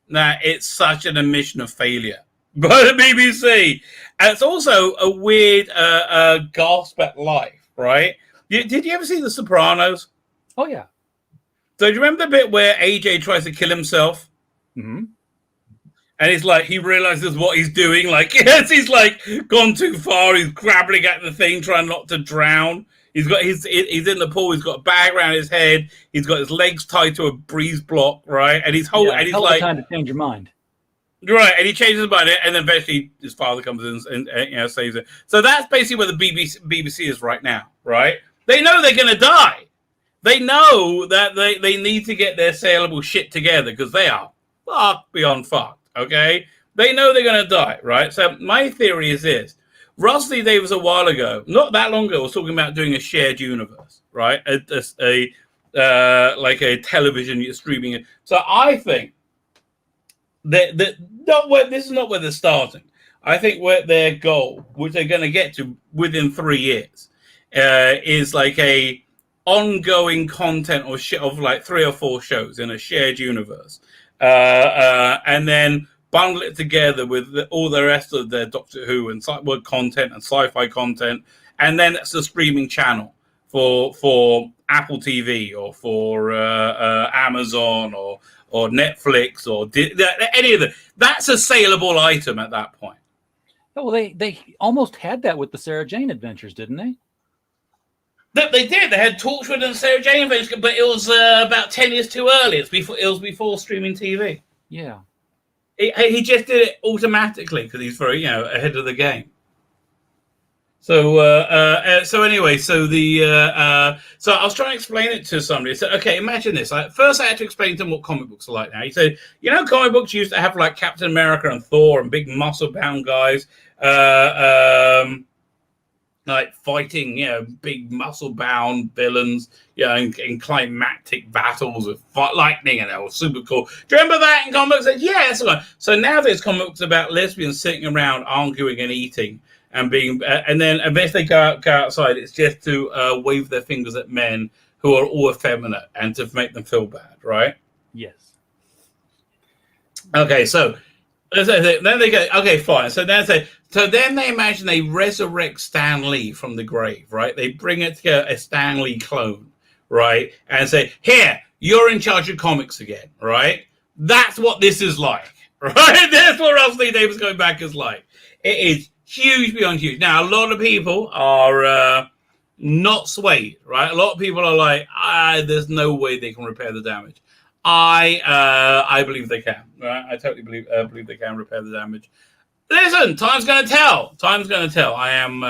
it's such an admission of failure by the BBC. And it's also a weird gasp at life, right? Did you ever see The Sopranos? Oh yeah. So do you remember the bit where AJ tries to kill himself? Mm-hmm. And it's like he realizes what he's doing. Like, yes, he's like gone too far. He's grabbing at the thing, trying not to drown. He's in the pool. He's got a bag around his head. He's got his legs tied to a breeze block, right? And he's like, time to change your mind. Right, and he changes his mind, and then eventually his father comes in and saves it. So that's basically where the BBC is right now, right? They know they're going to die. They know that they need to get their saleable shit together because they are fucked beyond fucked. Okay, they know they're going to die, right? So my theory is this: Russell T Davies a while ago, not that long ago, was talking about doing a shared universe, right? Like a television streaming. So I think that this is not where they're starting. I think where their goal, which they're going to get to within 3 years, is like a ongoing content of like 3 or 4 shows in a shared universe. And then bundle it together with all the rest of their Doctor Who and Cyberman content and sci-fi content, and then it's a streaming channel for Apple TV or for Amazon or Netflix or any of them. That's a saleable item at that point. Oh, well, they almost had that with the Sarah Jane Adventures, didn't they? They did. They had Torchwood and Sarah Jane Adventures, but it was about 10 years too early. It was before streaming TV. Yeah. He just did it automatically because he's very, ahead of the game. So anyway, so I was trying to explain it to somebody. I said, okay, imagine this. First, I had to explain to them what comic books are like now. He said, comic books used to have like Captain America and Thor and big muscle-bound guys, like fighting, big muscle-bound villains, in climactic battles with lightning, and that was super cool. Do you remember that in comics? Yeah, so now there's comics about lesbians sitting around arguing and eating and being, and then eventually go outside. It's just to wave their fingers at men who are all effeminate and to make them feel bad, right? Yes. Okay, so then they go, okay, fine. So then they imagine they resurrect Stan Lee from the grave, right? They bring it together, a Stan Lee clone, right? And say, here, you're in charge of comics again, right? That's what this is like, right? That's what Russell T Davies going back is like. It is huge beyond huge. Now, a lot of people are not swayed, right? A lot of people are like, there's no way they can repair the damage. I believe they can, right? I totally believe they can repair the damage. Listen, time's going to tell. I am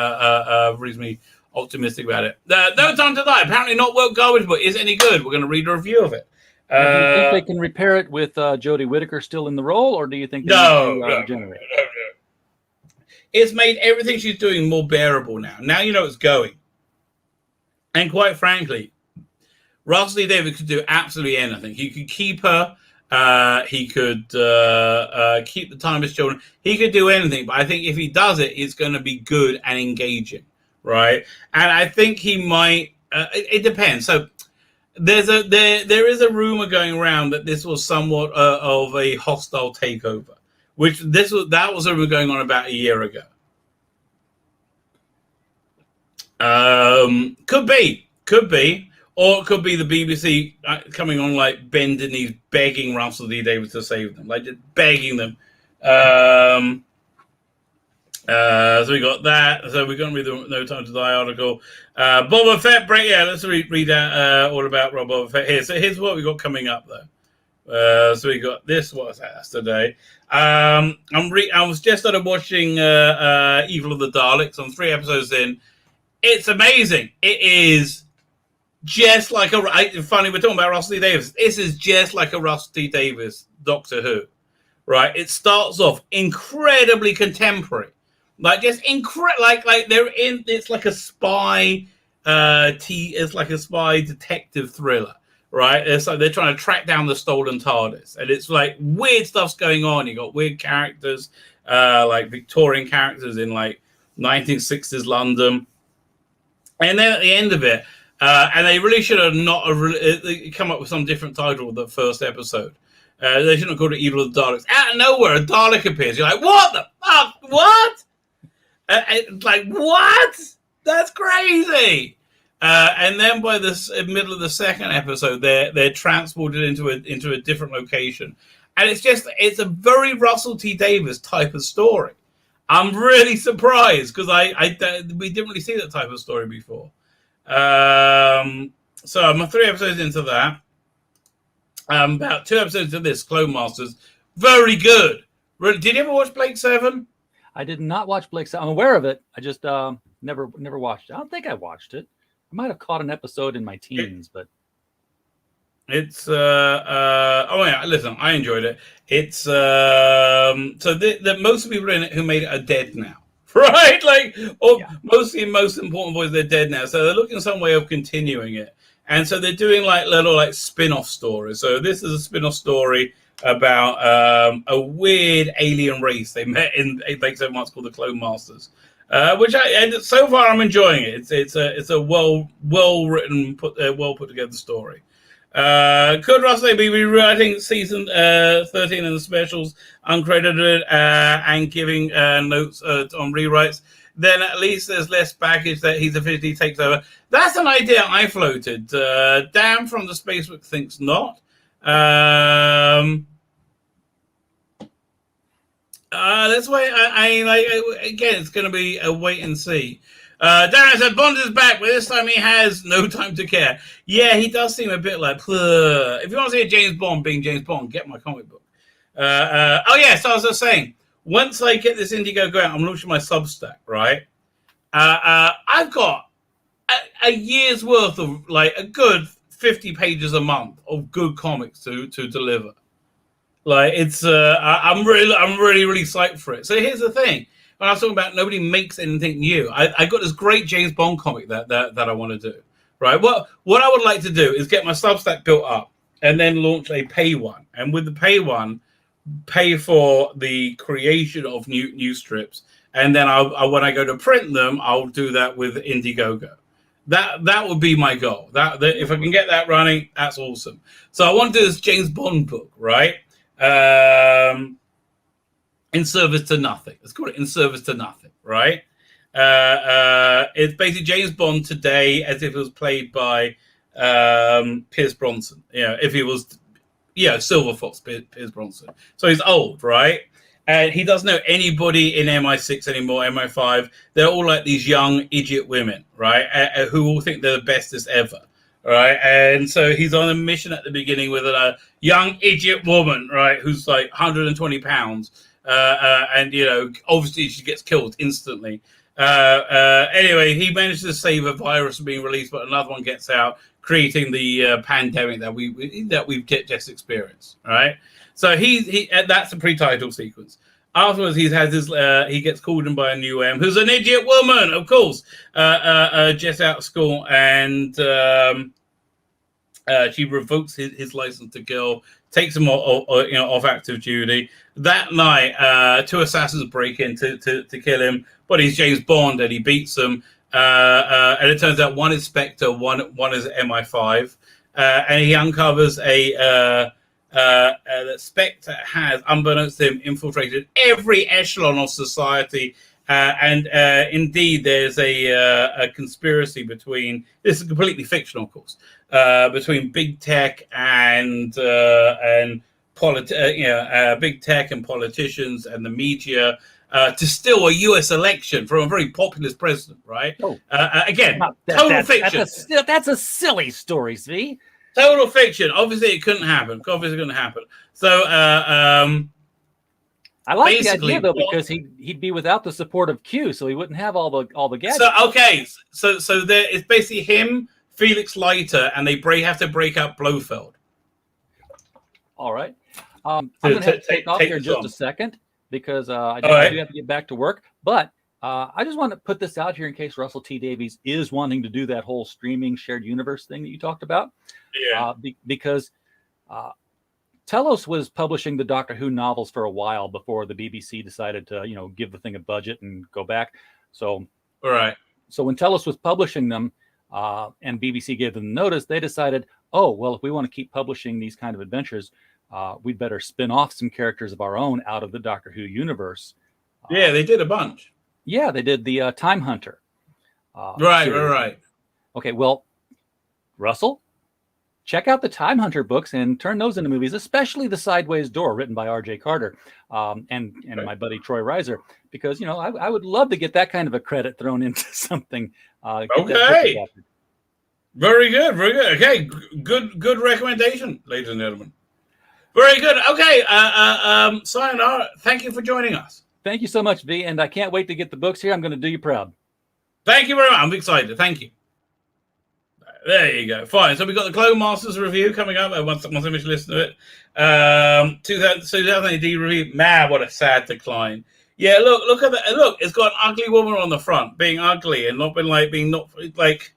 reasonably optimistic about it. No Time to Die. Apparently not well garbage, but is any good. We're going to read a review of it. Do you think they can repair it with Jodie Whittaker still in the role, or do you think no. It's made everything she's doing more bearable now. Now you know it's going. And quite frankly, Russell T Davies could do absolutely anything. He could keep her. He could keep the time of his children. He could do anything. But I think if he does it, it's going to be good and engaging, right? And I think he might. It depends. So there is a rumor going around that this was somewhat of a hostile takeover, that was a rumor going on about a year ago. Could be. Or it could be the BBC coming on like bending knees, begging Russell T Davies to save them, like just begging them. So we got that. So we're going to read the No Time to Die article. Boba Fett break. Yeah, let's read that all about Boba Fett here. So here's what we got coming up though. So we got this. What was that? That's today. I was just started watching Evil of the Daleks. I'm 3 episodes in. It's amazing. It is just like funny. We're talking about Russell T Davies. This is just like a Russell T Davies Doctor Who, right? It starts off incredibly contemporary, like just like they're in. It's like a spy. It's like a spy detective thriller, right? It's like they're trying to track down the stolen TARDIS, and it's like weird stuff's going on. You got weird characters, like Victorian characters in like 1960s London, and then at the end of it, and they really should have not come up with some different title of the first episode. They shouldn't have called it Evil of the Daleks. Out of nowhere, a Dalek appears. You're like, what the fuck? What? Like, what? That's crazy. And then by the middle of the second episode, they're transported into a different location, and it's a very Russell T Davies type of story. I'm really surprised because we didn't really see that type of story before. So I'm 3 episodes into that. About 2 episodes of this, Clone Masters, very good. Did you ever watch Blake 7? I did not watch Blake 7. I'm aware of it. I just never watched it. I don't think I watched it. I might have caught an episode in my teens, but it's oh yeah, listen, I enjoyed it. It's so the most people in it who made it are dead now. Right? Like most important boys, they're dead now. So they're looking at some way of continuing it. And so they're doing like little like spin-off stories. So this is a spin-off story about a weird alien race they met in Blake 7 months called the Clone Masters. Which so far I'm enjoying it. It's a well written, well put together story. Could Russell be rewriting season 13 and the specials uncredited and giving notes on rewrites? Then at least there's less baggage that he's officially takes over. That's an idea I floated. Dan from the Spacebook thinks not. That's why I like again. It's going to be a wait and see. Darren said Bond is back, but this time he has no time to care. Yeah, he does seem a bit like. If you want to see a James Bond being James Bond, get my comic book. Oh yeah, so I was just saying. Once I get this Indiegogo out, I'm launching my Substack. Right, I've got a year's worth of like a good 50 pages a month of good comics to deliver. Like it's, I'm really psyched for it. So here's the thing: when I was talking about nobody makes anything new, I got this great James Bond comic that I want to do. Right? What I would like to do is get my Substack built up and then launch a pay one, and with the pay one, pay for the creation of new strips, and then when I go to print them, I'll do that with Indiegogo. That would be my goal. That if I can get that running, that's awesome. So I want to do this James Bond book, right? In service to nothing. Let's call it In Service to Nothing, right? It's basically James Bond today as if it was played by Pierce Bronson. You know, if he was, Silver Fox Pierce Bronson. So he's old, right? And he doesn't know anybody in MI6 anymore, MI5. They're all like these young idiot women, right? Who all think they're the bestest ever. Right, and so he's on a mission at the beginning with a young idiot woman, right, who's like 120 pounds, and obviously she gets killed instantly. Anyway, he manages to save a virus from being released, but another one gets out, creating the pandemic that we've just experienced. Right, so he that's the pre-title sequence. Afterwards, he gets called in by a new M, who's an idiot woman, of course, just out of school, and she revokes his license to kill, takes him off active duty. That night, 2 assassins break in to kill him, but he's James Bond and he beats them. And it turns out one is Spectre, one is MI5, and he uncovers that Spectre has, unbeknownst to him, infiltrated every echelon of society, and indeed there's a conspiracy between, this is completely fictional, of course, between big tech and big tech and politicians and the media to steal a U.S. election from a very populist president, right? Again, total fiction. That's a silly story, Tzvi. Total fiction. Obviously, it couldn't happen. So, I like the idea though because he'd be without the support of Q, so he wouldn't have all the gadgets. So there it's basically him Felix Leiter, and they have to break up Blofeld. All right. I'm going to have to take off here in just a second because I do have to get back to work. But I just want to put this out here in case Russell T Davies is wanting to do that whole streaming shared universe thing that you talked about. Yeah. Because Telos was publishing the Doctor Who novels for a while before the BBC decided to, give the thing a budget and go back. So, all right. So when Telos was publishing them and BBC gave them notice, they decided, oh, well, if we want to keep publishing these kind of adventures, we'd better spin off some characters of our own out of the Doctor Who universe. Yeah, they did a bunch. Yeah, they did the Time Hunter. Right. Okay, well, Russell, check out the Time Hunter books and turn those into movies, especially The Sideways Door, written by R.J. Carter and my buddy Troy Reiser, because, I would love to get that kind of a credit thrown into something. Okay. Very good. Okay, good recommendation, ladies and gentlemen. Very good. Okay, sayonara. Thank you for joining us. Thank you so much, V, and I can't wait to get the books here. I'm going to do you proud. Thank you very much. I'm excited. Thank you. There you go. Fine. So we've got the Clone Masters review coming up. Once I finish listening to it. 2000 AD review. Man, what a sad decline. Yeah, look at that. Look, it's got an ugly woman on the front, being ugly and not like,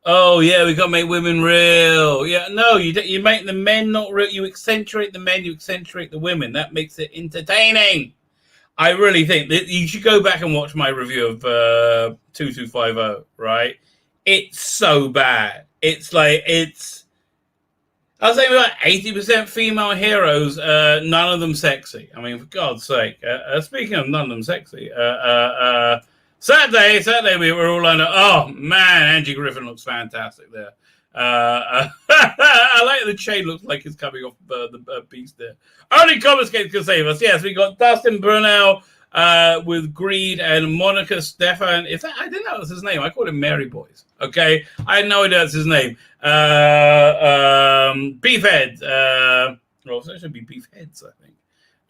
oh yeah, we got to make women real. Yeah, no, you make the men not real. You accentuate the men, you accentuate the women. That makes it entertaining. I really think that you should go back and watch my review of 2250, right? It's so bad. I was saying about 80% female heroes, none of them sexy. I mean, for God's sake. Speaking of none of them sexy, Saturday we were all like, oh man, Angie Griffin looks fantastic there. I like the chain looks like it's coming off the beast there. Only Commonskates can save us. Yes, we got Dustin Brunel with Greed and Monica Stefan. I didn't know that was his name. I called him Mary Boys. Okay, I had no idea that's his name. Beefhead. Well, it should be Beefheads, I think.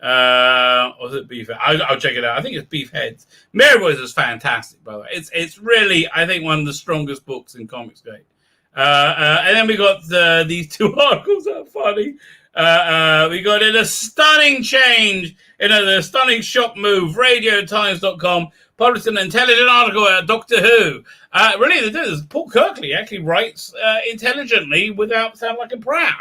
Or was it Beefhead? I'll check it out. I think it's Beefheads. Mary Boys is fantastic, by the way. It's really, I think, one of the strongest books in Comicsgate. And then we got these two articles that are funny. We got in a stunning change, a stunning shock move. RadioTimes.com published an intelligent article about Doctor Who. Really, they do this. Paul Kirkley actually writes intelligently without sounding like a brat.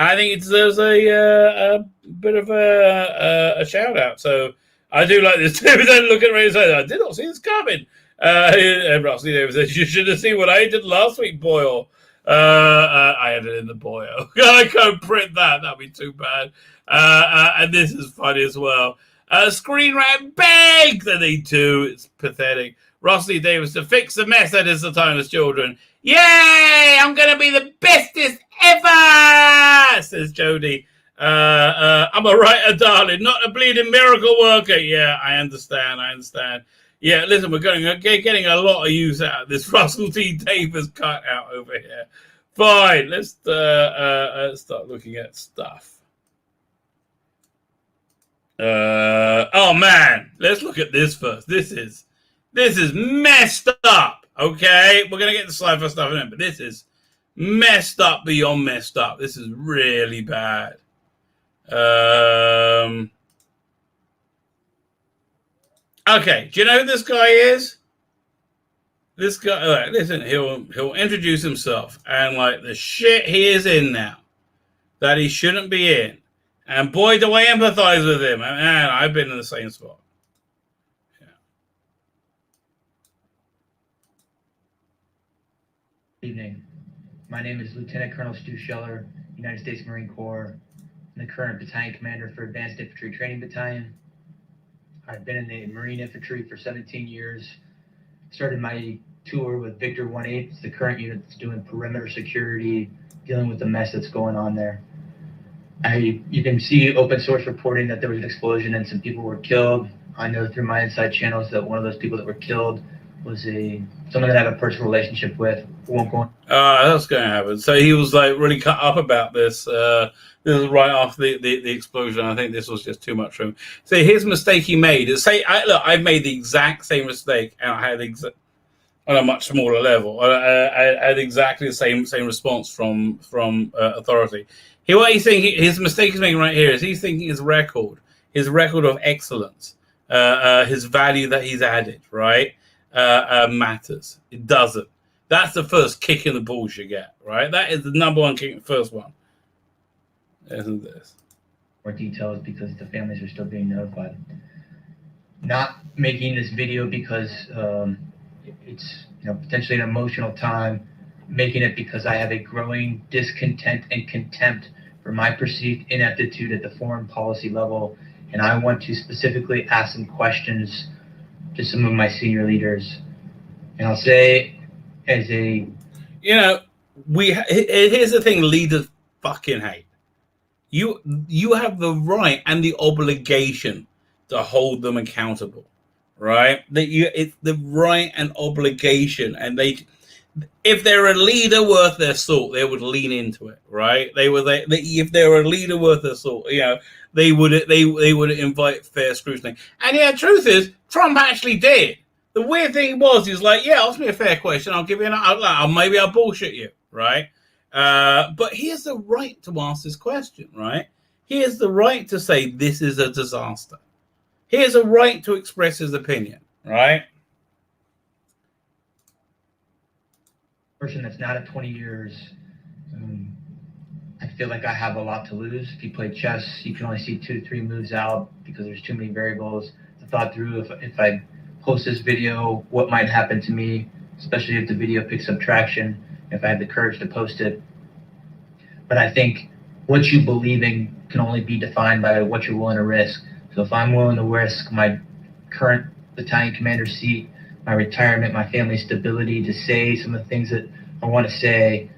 I think it deserves a bit of a shout out. So I do like this too. Then look at Ray and say, I did not see this coming. And Rusty Davis says, you should have seen what I did last week, Boyle. I had it in the Boyle. I can't print that. That'd be too bad. And this is funny as well. Screen Rant begs that they do. It's pathetic. Rusty Davis to fix the mess that is the Timeless Children. Yay! I'm going to be the bestest ever, says Jody. I'm a writer, darling, not a bleeding miracle worker. Yeah, I understand. Yeah, listen, we're getting a lot of use out of this Russell T. Davis cut out over here. Fine, let's start looking at stuff. Oh man, let's look at this first. This is messed up. Okay, we're gonna get the Cypher stuff in, but this is messed up beyond messed up. This is really bad. Okay, do you know who this guy is? This guy, listen, he'll introduce himself and like the shit he is in now that he shouldn't be in. And boy, do I empathize with him. Man, I've been in the same spot. Yeah. Good evening. My name is Lieutenant Colonel Stu Scheller, United States Marine Corps. I'm the current battalion commander for Advanced Infantry Training Battalion. I've been in the Marine Infantry for 17 years. Started my tour with Victor 1-8. It's the current unit that's doing perimeter security, dealing with the mess that's going on there. You can see open source reporting that there was an explosion and some people were killed. I know through my inside channels that one of those people that were killed was someone that I have a personal relationship with. Won't go on. That's going to happen. So he was like really cut up about this. This was right after the explosion. I think this was just too much for him. So his mistake he made is I've made the exact same mistake, and on a much smaller level. I had exactly the same response from authority. What he's thinking, his mistake he's making right here is he's thinking his record of excellence, his value that he's added, right, matters. It doesn't. That's the first kick in the balls you get, right? That is the number one kick, first one. Isn't this? More details because the families are still being notified. Not making this video because it's potentially an emotional time. Making it because I have a growing discontent and contempt for my perceived ineptitude at the foreign policy level, and I want to specifically ask some questions to some of my senior leaders. And I'll say, as a here's the thing: leaders fucking hate. You have the right and the obligation to hold them accountable, right? It's the right and obligation, and if they're a leader worth their salt, they would lean into it, right? If they're a leader worth their salt, they would invite fair scrutiny. And truth is, Trump actually did. The weird thing was, he's like, ask me a fair question, I'll give you maybe I'll bullshit you, right? But he has the right to ask this question, right? He has the right to say this is a disaster. He has a right to express his opinion, right? Person that's not at 20 years, I feel like I have a lot to lose. If you play chess, you can only see 2 to 3 moves out because there's too many variables. I thought through if I post this video, what might happen to me, especially if the video picks up traction, if I had the courage to post it. But I think what you believe in can only be defined by what you're willing to risk. So if I'm willing to risk my current battalion commander seat, my retirement, my family's stability, to say some of the things that I want to say,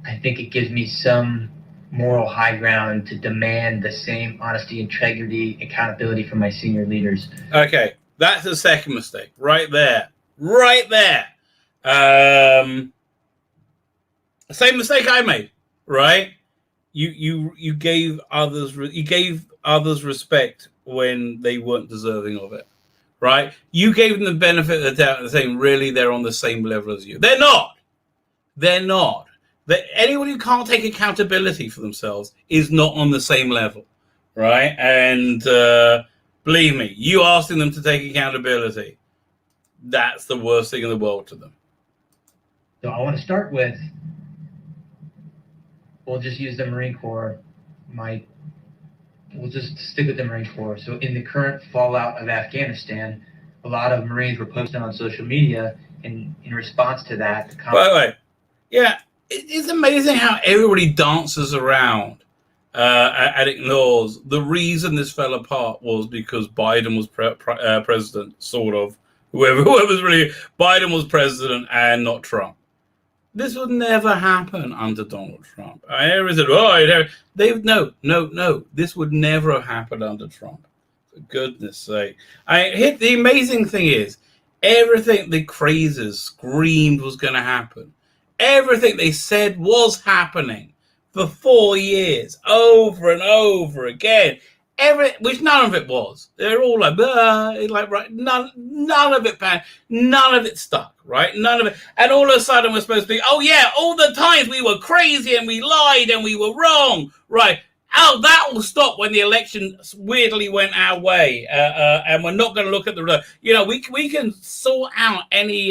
I think it gives me some moral high ground to demand the same honesty, integrity, accountability from my senior leaders. Okay, that's the second mistake, right there. Same mistake I made, right? You gave others respect when they weren't deserving of it, right? You gave them the benefit of the doubt and saying, really, they're on the same level as you. They're not. Anyone who can't take accountability for themselves is not on the same level, right? And believe me, you asking them to take accountability, that's the worst thing in the world to them. So I want to start with, we'll just use the Marine Corps. We'll just stick with the Marine Corps. So in the current fallout of Afghanistan, a lot of Marines were posting on social media, and in response to that... Wait. Yeah, it's amazing how everybody dances around and ignores the reason this fell apart was because Biden was president, sort of. Whoever's really... Biden was president and not Trump. This would never happen under Donald Trump. Everybody said, no. This would never have happened under Trump. For goodness sake. The amazing thing is, everything the crazes screamed was going to happen. Everything they said was happening for 4 years, over and over again. Which none of it was. They're all like, right? None of it, none of it stuck, right? None of it. And all of a sudden, we're supposed to be, all the times we were crazy and we lied and we were wrong, right? That will stop when the election weirdly went our way, and we're not going to look at the. We can sort out any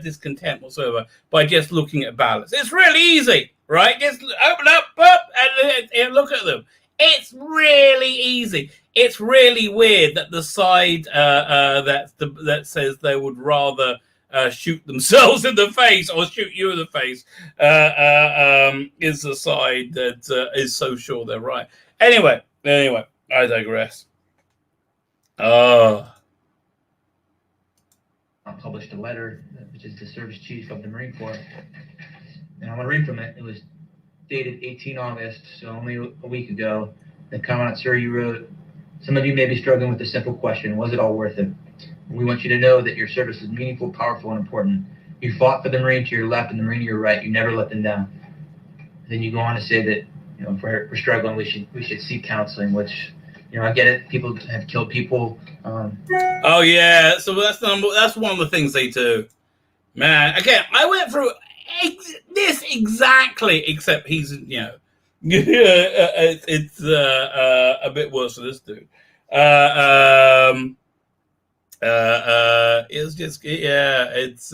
discontent whatsoever by just looking at ballots. It's really easy, right? Just open up, and look at them. It's really easy. It's really weird that the side that says they would rather shoot themselves in the face or shoot you in the face is the side that is so sure they're right. Anyway, I digress. I published a letter, which is the service chief of the Marine Corps, and I want to read from it. It was dated 18 August, so only a week ago. The comment, sir, you wrote, some of you may be struggling with a simple question, was it all worth it? We want you to know that your service is meaningful, powerful, and important. You fought for the Marine to your left and the Marine to your right. You never let them down. Then you go on to say that, if we're struggling, we should seek counseling, which I get it. People have killed people. Oh yeah, so that's one of the things they do, man. Again, I went through this exactly, except he's it's a bit worse for this dude. It's just it's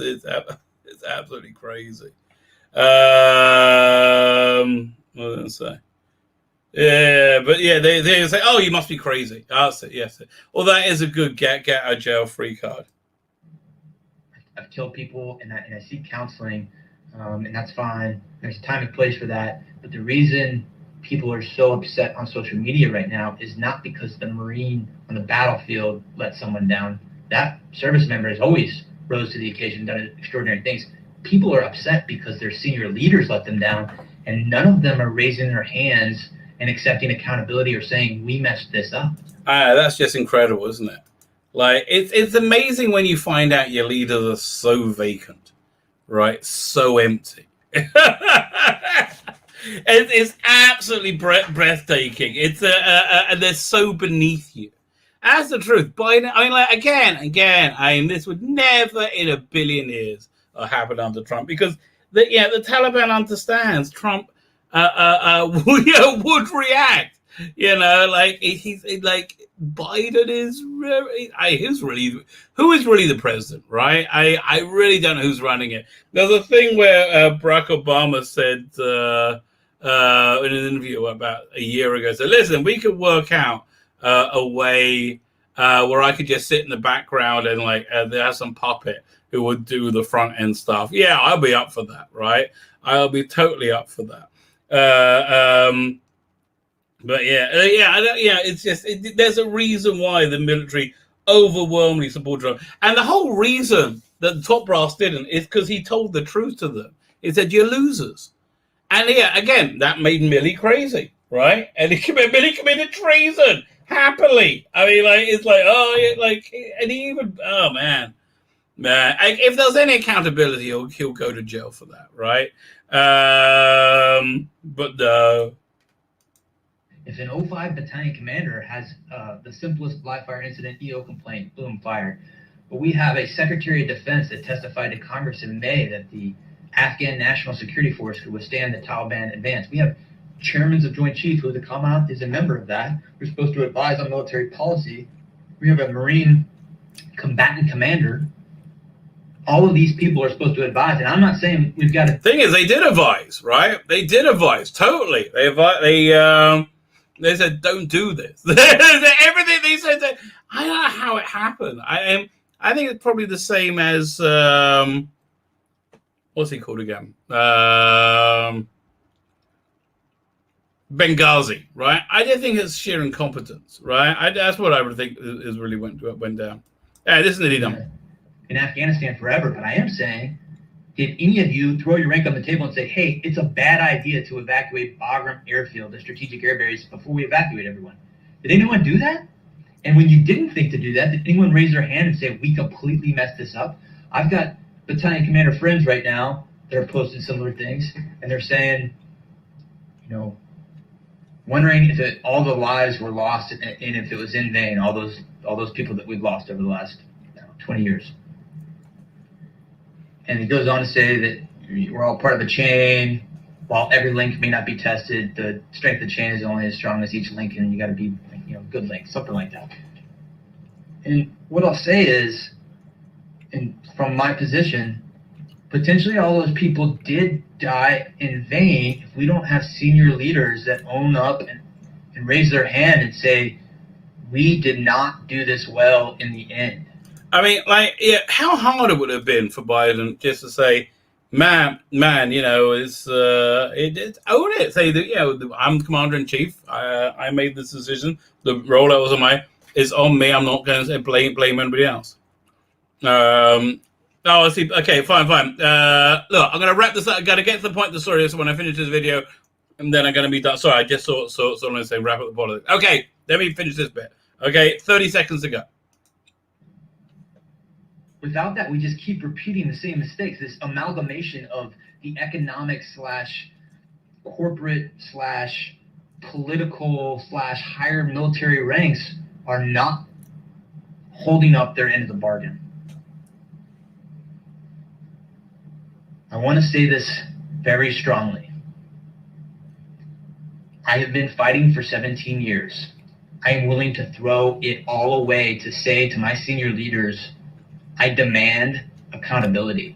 absolutely crazy. What did I say? Yeah, but yeah, they say, "Oh, you must be crazy." I'll say, yes. Well, that is a good get out of jail free card. I've killed people, and I seek counseling, and that's fine. There's a time and place for that. But the reason people are so upset on social media right now is not because the Marine on the battlefield let someone down. That service member has always rose to the occasion, done extraordinary things. People are upset because their senior leaders let them down, and none of them are raising their hands and accepting accountability or saying, we messed this up. That's just incredible, isn't it? Like, it's amazing when you find out your leaders are so vacant, right? So empty. It's absolutely breathtaking. It's and they're so beneath you. That's the truth. Biden, I mean, like, again, this would never in a billion years happen under Trump, because the Taliban understands Trump would react. Like he's like Biden is who is really the president, right? I really don't know who's running it. There's a thing where Barack Obama said in an interview about a year ago, so listen, we could work out a way where I could just sit in the background and like there's some puppet who would do the front end stuff. Yeah, I'll be up for that, right? I'll be totally up for that. But it's just there's a reason why the military overwhelmingly support Trump, and the whole reason that the top brass didn't is because he told the truth to them. He said, "You're losers," and again, that made Millie crazy, right? And Millie committed treason happily. I mean, like it's like and he even man. If there's any accountability, he'll go to jail for that, right? But no. If an 05 battalion commander has the simplest live fire incident EO complaint, boom, fired. But we have a Secretary of Defense that testified to Congress in May that the Afghan National Security Force could withstand the Taliban advance. We have chairmen of Joint Chiefs who is a member of that. We're supposed to advise on military policy. We have a Marine combatant commander. All of these people are supposed to advise, and I'm not saying we've got to. Thing is, they did advise, right? They did advise totally. They said, "Don't do this." Everything they said. I don't know how it happened. I think it's probably the same as what's he called again? Benghazi, right? I don't think it's sheer incompetence, right? That's what I would think is really went down. Yeah, this is nearly done. In Afghanistan forever, but I am saying, did any of you throw your rank on the table and say, hey, it's a bad idea to evacuate Bagram Airfield, the strategic air base, before we evacuate everyone? Did anyone do that? And when you didn't think to do that, did anyone raise their hand and say, we completely messed this up? I've got battalion commander friends right now that are posting similar things, and they're saying, wondering if all the lives were lost and if it was in vain, all those people that we've lost over the last 20 years. And he goes on to say that we're all part of a chain. While every link may not be tested, the strength of the chain is only as strong as each link, and you got to be, good link, something like that. And what I'll say is, and from my position, potentially all those people did die in vain if we don't have senior leaders that own up and raise their hand and say, we did not do this well in the end. I mean, how hard it would have been for Biden just to say, man, it's own it. Say that, I'm the commander in chief. I made this decision. The rollout was it's on me. I'm not going to blame anybody else. I see. Okay, fine. Look, I'm going to wrap this up. I got to get to the point of the story. So when I finish this video, and then I'm going to be done. Sorry, I just saw someone say wrap up the politics. Okay, let me finish this bit. Okay, 30 seconds to go. Without that, we just keep repeating the same mistakes, this amalgamation of the economic / corporate / political / higher military ranks are not holding up their end of the bargain. I want to say this very strongly. I have been fighting for 17 years. I am willing to throw it all away to say to my senior leaders, I demand accountability.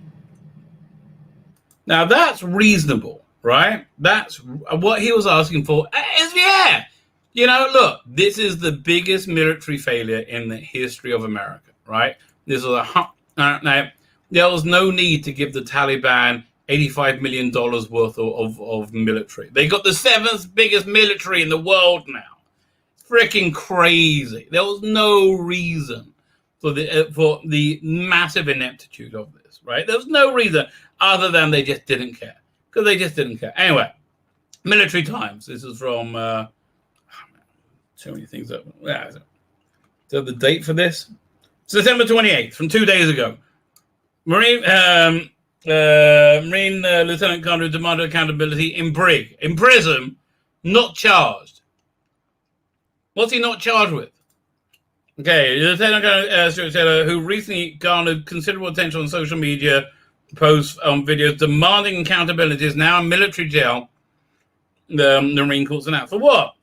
Now that's reasonable, right? That's what he was asking for. Is, yeah. You know, look, this is the biggest military failure in the history of America, right? This was now, there was no need to give the Taliban $85 million worth of military. They got the 7th biggest military in the world now. Freaking crazy. There was no reason for the massive ineptitude of this, right? There was no reason other than they just didn't care. Because they just didn't care. Anyway, Military Times. This is from so many things. Where is it? So the date for this? September 28th, from 2 days ago. Marine Lieutenant Colonel demanded accountability in prison, not charged. What's he not charged with? Okay, Lieutenant Colonel Stuart Taylor, who recently garnered considerable attention on social media posts on videos demanding accountability, is now in military jail. The Marine Court's announced. For what?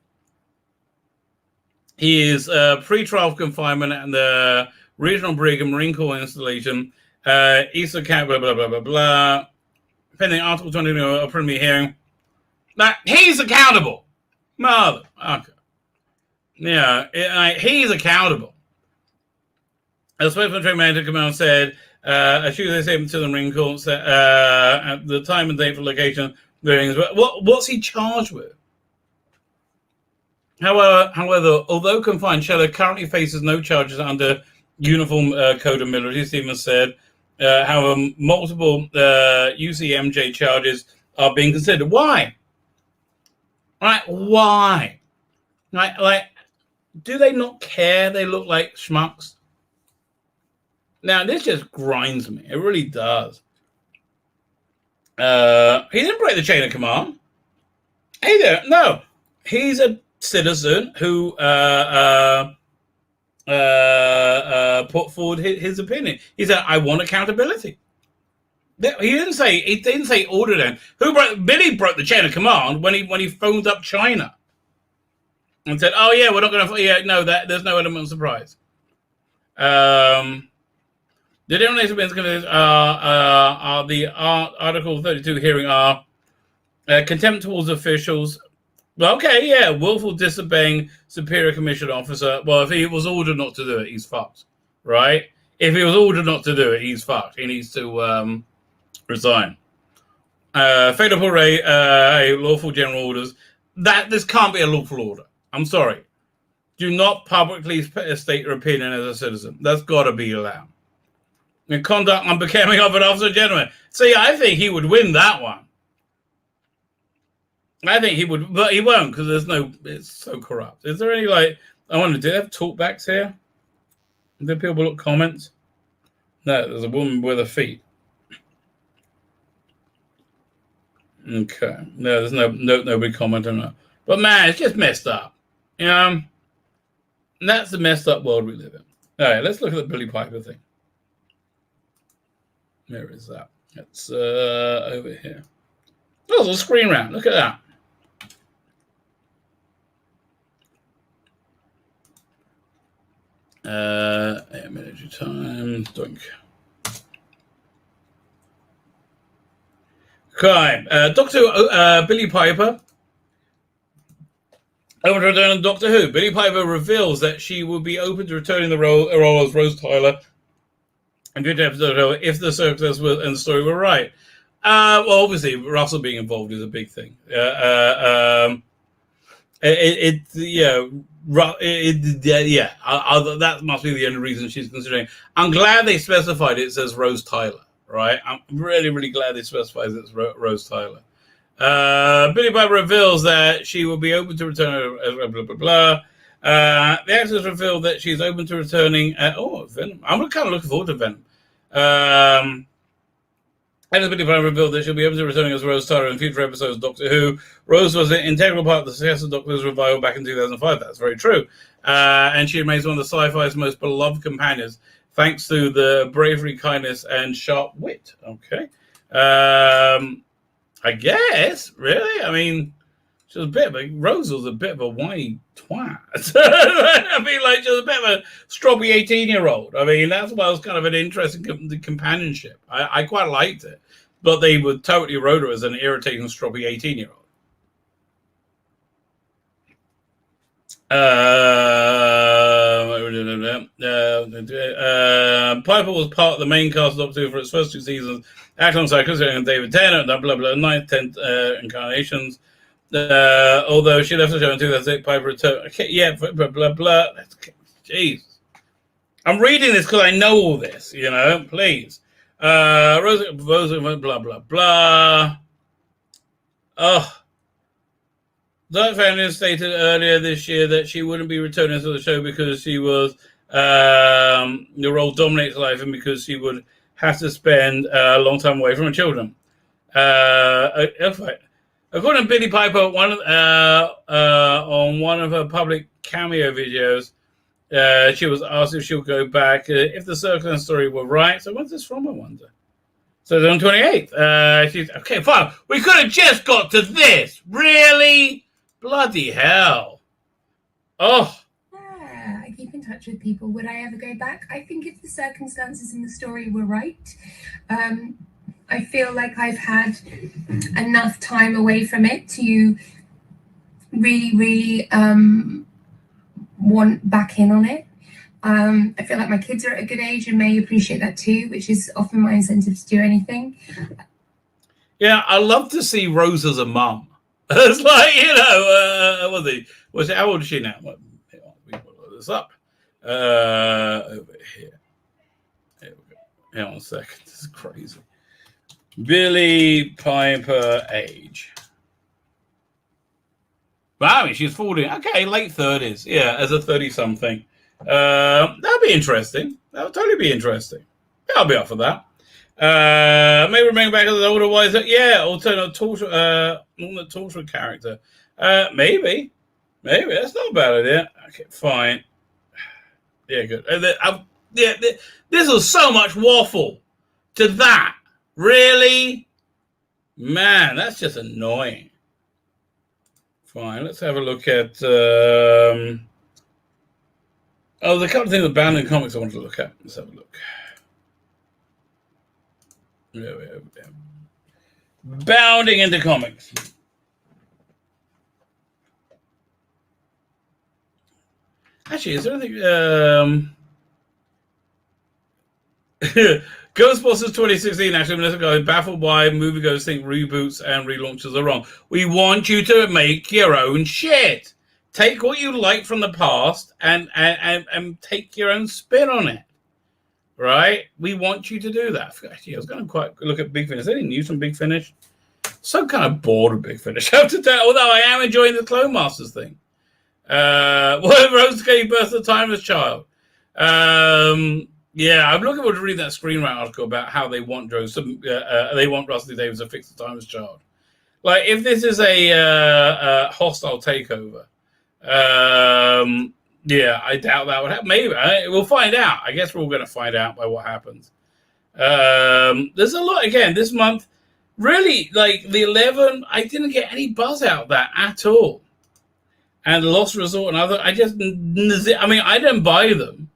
He is pre-trial confinement at the Regional Brig and Marine Corps installation, Eastern Camp, blah, blah, blah, blah, blah. Pending Article 20 of preliminary hearing. Now, he's accountable. Mother. Okay. Yeah, he's accountable. A spokesman Trade Manager Command said, a Tuesday statement to the Marine Corps said, at the time and date for location, what's he charged with? However, although confined, Scheller currently faces no charges under Uniform Code of Military, Stevens said. However, multiple UCMJ charges are being considered. Why? Right? Why? Like, do they not care? They look like schmucks. Now, this just grinds me. It really does. He didn't break the chain of command. Hey there. No. He's a citizen who put forward his opinion. He said, I want accountability. He didn't say order them. Billie broke the chain of command when he phoned up China and said, oh yeah, we're not going to, yeah, no, there's no element of surprise. The different events are the Article 32 hearing are contempt towards officials. Well, okay, yeah, willful disobeying superior commission officer. Well, if he was ordered not to do it, he's fucked, right? If he was ordered not to do it, he's fucked. He needs to resign. Fatal parade, lawful general orders. This can't be a lawful order. I'm sorry. Do not publicly state your opinion as a citizen. That's got to be allowed. And conduct unbecoming of an officer gentleman. See, I think he would win that one. I think he would, but he won't because it's so corrupt. Is there any, I wonder, do they have talkbacks here? Do people look comments? No, there's a woman with her feet. Okay. No, there's nobody commenting on that. But man, it's just messed up. You know? And that's the messed up world we live in. All right, let's look at the Billie Piper thing. Where is that? It's over here. Oh, there's a screen round. Look at that. Military time. Doink. Okay. Dr. Billie Piper. Open to return on Doctor Who. Billie Piper reveals that she will be open to returning the role as Rose Tyler in future episode if the success and the story were right. Well, obviously, Russell being involved is a big thing. That must be the only reason she's considering. I'm glad they specified it says Rose Tyler, right? I'm really, really glad they specified it's Rose Tyler. Billie Piper reveals that she will be open to return. Blah blah blah. The actress revealed that she's open to returning. Venom. I'm kind of looking forward to Venom. And as Billie revealed that she'll be able to return as Rose Tyler in future episodes of Doctor Who. Rose was an integral part of the success of Doctor Who's revival back in 2005. That's very true. And she remains one of the sci-fi's most beloved companions, thanks to the bravery, kindness, and sharp wit. Okay. I guess, really? I mean, she was Rose was a bit of a whiny twat. I mean, like, she was a bit of a stroppy 18-year-old. I mean, that's why it was kind of an interesting companionship. I quite liked it. But they would totally wrote her as an irritating, stroppy 18-year-old. Piper was part of the main cast of Doctor Who for its first 2 seasons, acting alongside Chris and David Tennant, blah, blah, 9th, 10th incarnations. Although she left the show in 2008, Piper returned. Okay, yeah, blah, blah, blah. Jeez. I'm reading this because I know all this, you know, please. Rosa, blah, blah, blah. Oh. Dark Foundation stated earlier this year that she wouldn't be returning to the show because she was the role dominates life and because she would have to spend a long time away from her children. According to Billie Piper, on one of her public cameo videos, she was asked if she'll go back if the Circle story were right. So when's this from, I wonder? So it's on 28th. She's okay, fine. We could have just got to this. Really? Bloody hell. Oh. Yeah, I keep in touch with people. Would I ever go back? I think if the circumstances in the story were right, I feel like I've had enough time away from it to really, really want back in on it. I feel like my kids are at a good age and may appreciate that too, which is often my incentive to do anything. Yeah, I love to see Rose as a mum. It's like, you know, how old is she now? Well, we put this up. Over here. There we go. Hang on a second. This is crazy. Billie Piper age. But I mean, she's 40. Okay, late 30s. Yeah, as a 30-something. That'd be interesting. That would totally be interesting. Yeah, I'll be up for that. Maybe bring back as an older wiser. Yeah, alternate torture character. Maybe. That's not a bad idea. Okay, fine. Yeah, good. This was so much waffle to that. Really? Man, that's just annoying. Fine, let's have a look at... there's a couple of things about in comics I want to look at. Let's have a look. There we go. Bounding into comics. Actually, is there anything... Ghostbusters 2016, actually, Melissa Guy, baffled by moviegoers think reboots and relaunches are wrong. We want you to make your own shit. Take what you like from the past and take your own spin on it. Right? We want you to do that. Actually, I was going to quite look at Big Finish. Is there any news from Big Finish? So kind of bored of Big Finish, I have to tell, although I am enjoying the Clone Masters thing. Rose gave birth to a timeless child. Yeah, I'm looking forward to read that screenwriter article about how they want they want Russell Davies to fix the timeless child. Like, if this is a hostile takeover, yeah, I doubt that would happen. Maybe we'll find out. I guess we're all going to find out by what happens. There's a lot again this month. Really, like the 11, I didn't get any buzz out of that at all. And the Lost Resort and other, I mean, I didn't buy them.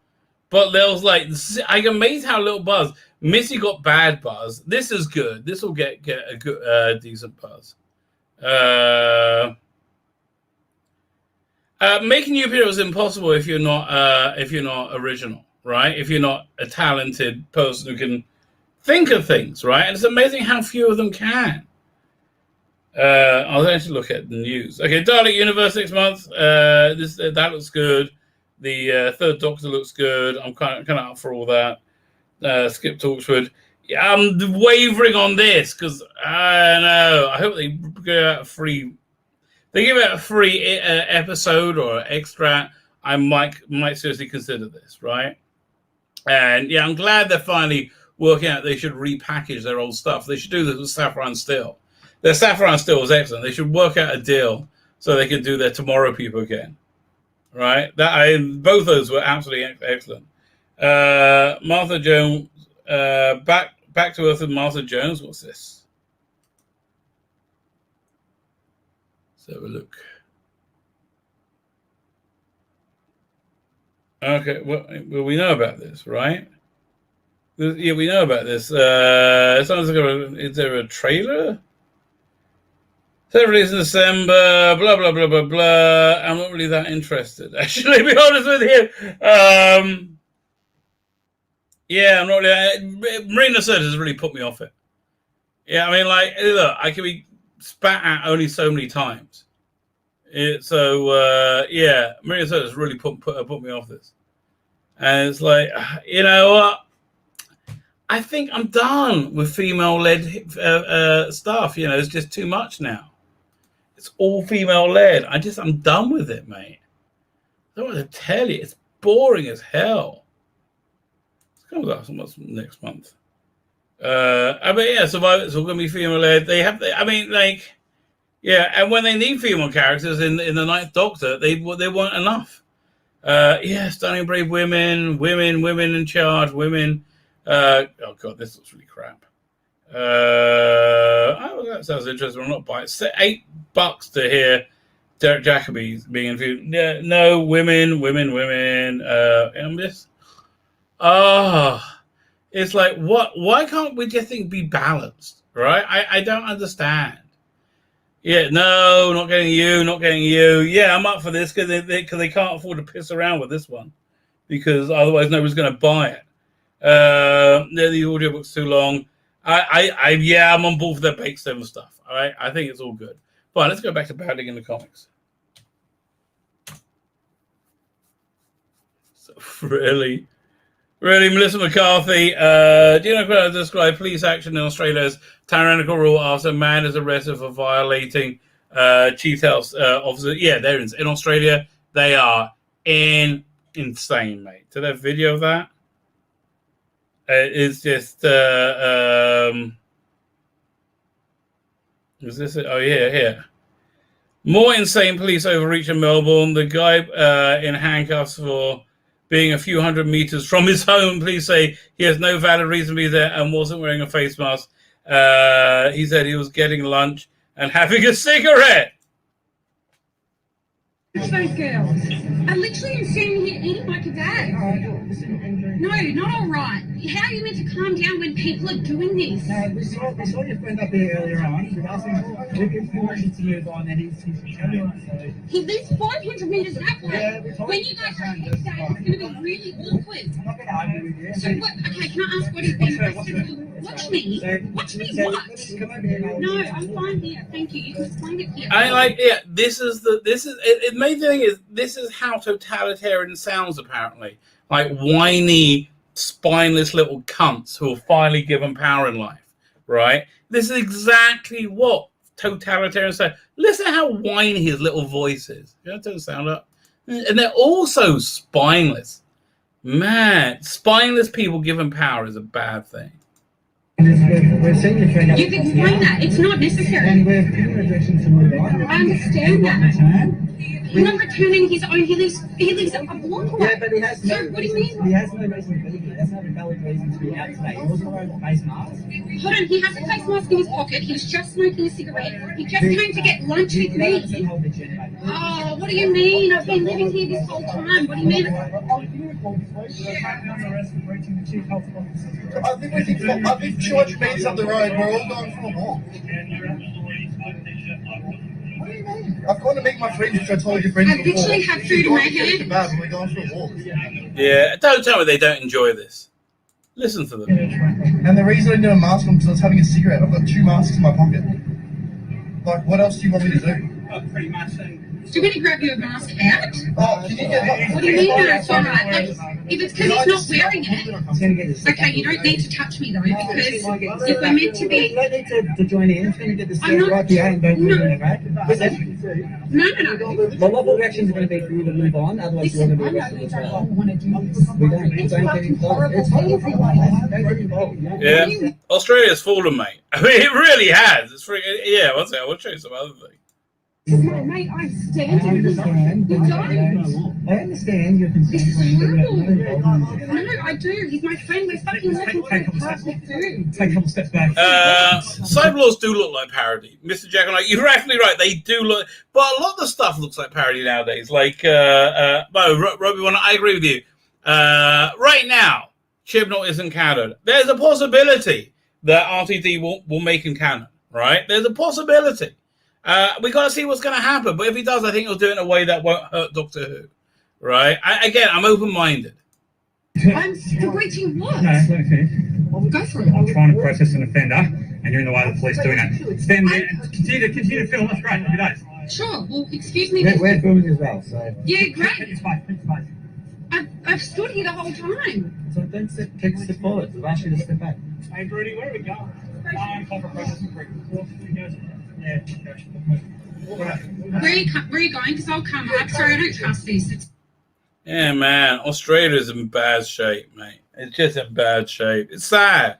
But there was like, I'm amazed how little buzz. Missy got bad buzz. This is good. This will get a good, decent buzz. Making new appear is impossible if you're not original, right? If you're not a talented person who can think of things, right? And it's amazing how few of them can. I'll actually look at the news. Okay, Dalek Universe next month. That looks good. The Third Doctor looks good. I'm kind of up for all that. Skip Torchwood. Yeah, I'm wavering on this because I don't know. I hope they give out a free. They give out a free episode or extract. I might seriously consider this, right? And yeah, I'm glad they're finally working out they should repackage their old stuff. They should do this with Saffron Steel. Their Saffron Steel was excellent. They should work out a deal so they can do their Tomorrow People again. Right? Both those were absolutely excellent. Martha Jones, back to Earth with Martha Jones. What's this? Let's have a look. Okay, well, we know about this, right? Yeah, we know about this. Sounds like is there a trailer? Released in December, blah, blah, blah, blah, blah. I'm not really that interested, actually, to be honest with you. Yeah, I'm not really. Marina Surge has really put me off it. Yeah, I mean, like, look, I can be spat at only so many times. Yeah, Marina Surge has really put me off this. And it's like, you know what? I think I'm done with female-led stuff. You know, it's just too much now. It's all female-led. I'm done with it, mate. I don't want to tell you. It's boring as hell. It's comes out next month. I mean, yeah, Survivor, it's all going to be female-led. I mean, like, yeah, and when they need female characters in the Ninth Doctor, they weren't enough. Yeah, stunning, brave women in charge, women. Oh, God, this looks really crap. Oh, that sounds interesting. I'm not buying it. $8 to hear Derek Jacobi being interviewed. Yeah, no, women. I'm just, it's like, what? Why can't we just be balanced, right? I don't understand. Yeah, no, not getting you. Yeah, I'm up for this because they can't afford to piss around with this one because otherwise nobody's going to buy it. The audiobook's too long. I'm on board for the Bake 7 stuff. All right, I think it's all good. Fine, let's go back to battling in the comics. So really, Melissa McCarthy. Do you know how to describe police action in Australia as tyrannical rule after a man is arrested for violating chief health officer? Yeah, they're in Australia. They are insane, mate. To that video of that. It's just is this it? Oh yeah, here. More insane police overreach in Melbourne. The guy in handcuffs for being a few hundred meters from his home. Police say he has no valid reason to be there and wasn't wearing a face mask. He said he was getting lunch and having a cigarette. Those girls. I literally am standing here eating like a dad. No, not all right. How are you meant to calm down when people are doing this? We saw your friend up there earlier on. We asked him permission to move on, and he's so. He lives 500 metres that way. Yeah, when you guys are next day, it's going to be really awkward. I'm not going to argue with you. So what? Okay, can I ask what he's been arrested for? Watch me. Watch me what? Come over here. No, I'm fine here. Thank you. You can explain it here. I like. Yeah, this is. It main thing is this is how totalitarian sounds apparently. Like whiny, spineless little cunts who are finally given power in life, right? This is exactly what totalitarian sound. Listen to how whiny his little voice is. You know, turn the sound up. And they're also spineless. Man, spineless people given power is a bad thing. We're seeing your friend. You've explained that. It's not necessary. And we're giving a direction to move on. I understand that. He's not returning his own. He lives a block away. Yeah, but he has no. So what do you mean? He has no reason to be here. He doesn't have a valid reason to be out today. He wasn't wearing a face mask. Hold on, he has a face mask in his pocket. He was just smoking a cigarette. He just came to get lunch with me. Oh, what do you mean? I've been living here this whole time. What do you mean? I think 200 metres up the road, we're all going for a walk. What do you mean? I've gone to meet my friends, which I told your friends I literally have food in my hand. We're going for a walk. Yeah, don't tell me they don't enjoy this. Listen to them. And the reason I didn't do a mask on because I was having a cigarette. I've got 2 masks in my pocket. Like, what else do you want me to do? Pretty much. Do you want to grab your mask out? Oh, can you get... What do you mean no, it's all right? Like, if it's because he's not wearing it, okay, you don't need to touch me though, because if we're meant to be... You don't need to join in. It's going to get the I'm not... right behind and don't move it, right? No. Well, what the reactions are going to be for you to move on, otherwise you're going to be arrested as well. We don't get involved. It's horrible. Don't get involved. Yeah, Australia's fallen, mate. I mean, it really has. It's freaking, yeah, one second, I'll show you some other things. Mate, I stand I understand. You don't. I understand your concern. No, I do. He's my friend. We're fucking looking for a partner too. Take a couple steps back. Cyberlaws do look like parody. Mr. Jack and I, you're actually right. They do look, but a lot of the stuff looks like parody nowadays. Like, Robbie, I agree with you. Right now, Chibnall isn't canon. There's a possibility that RTD will make him canon, right? There's a possibility. We got to see what's going to happen. But if he does, I think he'll do it in a way that won't hurt Doctor Who, right? I'm open-minded. I'm still waiting what? No, let me finish. Go for it. I'm trying to process an offender, and you're in the way of the police doing that. Then continue to film. That's great. Happy days. Sure. Well, excuse me. We're filming as well, so. Yeah, great. It's fine. I've stood here the whole time. So don't take a step forward. I've asked you to step back. Hey, Brody, where are we going? Call for processing for yeah. Where are you going? Because I'll come up. Sorry, I don't trust this. Yeah, man, Australia's in bad shape, mate. It's just in bad shape. It's sad.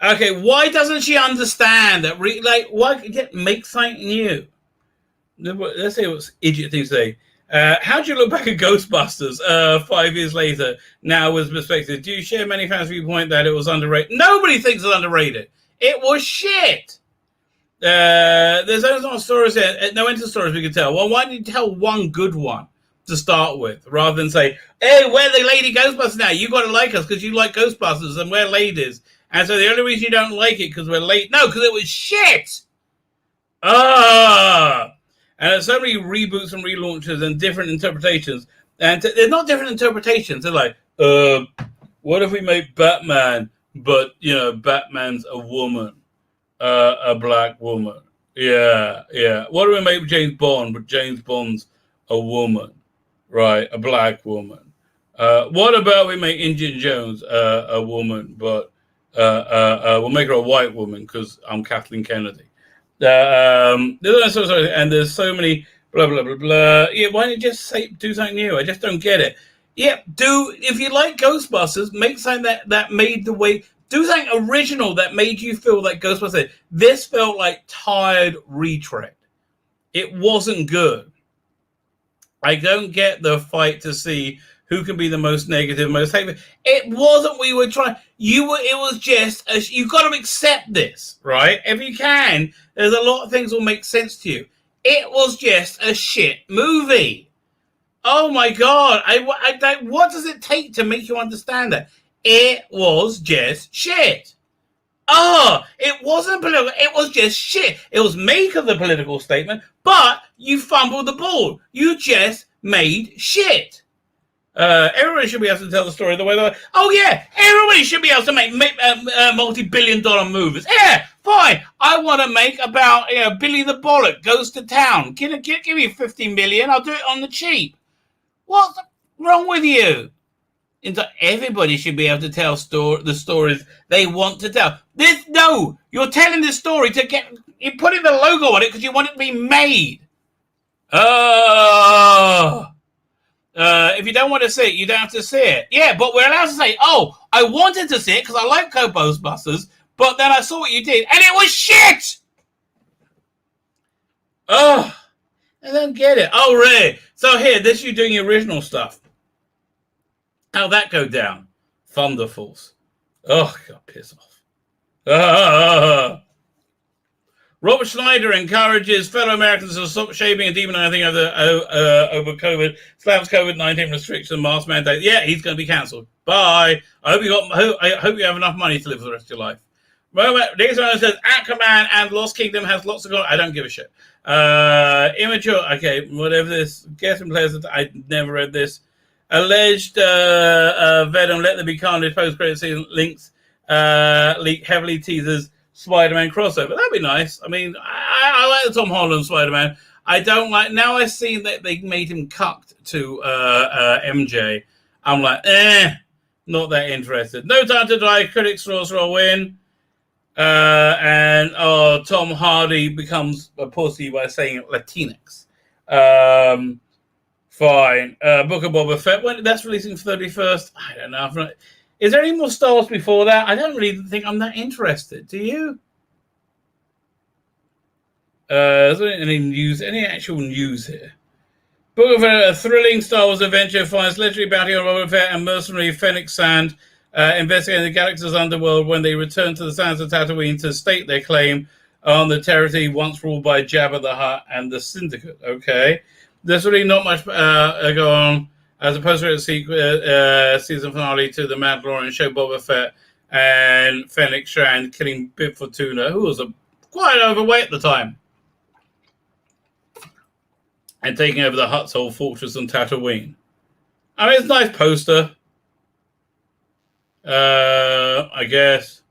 Okay, why doesn't she understand that? Why make something new? Let's see what idiot things say. How do you look back at Ghostbusters 5 years later, now with perspective? Do you share many fans' viewpoint that it was underrated? Nobody thinks it's underrated. It was shit. There's only no stories here, no end to stories we can tell. Well, why don't you tell one good one to start with, rather than say, hey, we're the lady Ghostbusters now. You got to like us because you like Ghostbusters and we're ladies. And so the only reason you don't like it because we're late. No, because it was shit. And there's so many reboots and relaunches and different interpretations. And they're not different interpretations. They're like, what if we make Batman, but, Batman's a woman, a black woman? Yeah. What if we make James Bond, but James Bond's a woman, right? A black woman. What about we make Indiana Jones a woman, but we'll make her a white woman because I'm Kathleen Kennedy. And there's so many blah blah blah blah. Yeah, why don't you just do something new? I just don't get it. Yeah, if you like Ghostbusters, make something that made the way. Do something original that made you feel like Ghostbusters. This felt like tired retread. It wasn't good. I don't get the fight to see who can be the most negative, most hateful. It wasn't. We were trying. It was just. You got to accept this, right? If you can, there's a lot of things will make sense to you. It was just a shit movie. Oh my god! What does it take to make you understand that? It was just shit. It wasn't political. It was just shit. It was made of the political statement, but you fumbled the ball. You just made shit. Everybody should be able to tell the story the way they want. Oh yeah, everybody should be able to make multi-billion-dollar movies. Yeah, fine. I want to make about Billie the Bollock goes to town. Give me $15 million. I'll do it on the cheap. What's wrong with you? Everybody should be able to tell the stories they want to tell. No, you're telling this story you're putting the logo on it because you want it to be made. If you don't want to see it, you don't have to see it. Yeah, but we're allowed to say, I wanted to see it because I like Ghostbusters, but then I saw what you did, and it was shit! I don't get it. Oh, really? So here, this you doing your original stuff. How'd that go down? Thunderfalls. Oh, God, piss off. Robert Schneider encourages fellow Americans to stop shaving and demonizing over COVID, slams COVID-19 restrictions and mask mandates. Yeah, he's going to be cancelled. Bye. I hope you have enough money to live for the rest of your life. Next one says Aquaman and Lost Kingdom has lots of. I don't give a shit. Immature. Okay, whatever this. Guessing players. I never read this. Alleged Venom. Let there be carnage. Post-credit season links. Leak heavily teasers Spider-Man crossover. That'd be nice. I mean, I like the Tom Holland Spider-Man. I don't like. Now I've seen that they made him cucked to MJ. I'm like, not that interested. No Time to Die. Critics draws for a win. And Tom Hardy becomes a pussy by saying Latinx. Fine. Book of Boba Fett. When that's releasing 31st. I don't know. Is there any more Star Wars before that? I don't really think I'm that interested. Do you? Is there any news? Any actual news here? Book of a thrilling Star Wars adventure finds legendary bounty on Boba Fett and mercenary Fennec Sand investigating the galaxy's underworld when they return to the sands of Tatooine to stake their claim on the territory once ruled by Jabba the Hutt and the Syndicate. Okay. There's really not much go on as opposed to a season finale to The Mandalorian show Boba Fett and Fennec Shand killing Bib Fortuna, who was quite overweight at the time, and taking over the Hutt's old fortress on Tatooine. I mean, it's a nice poster. I guess.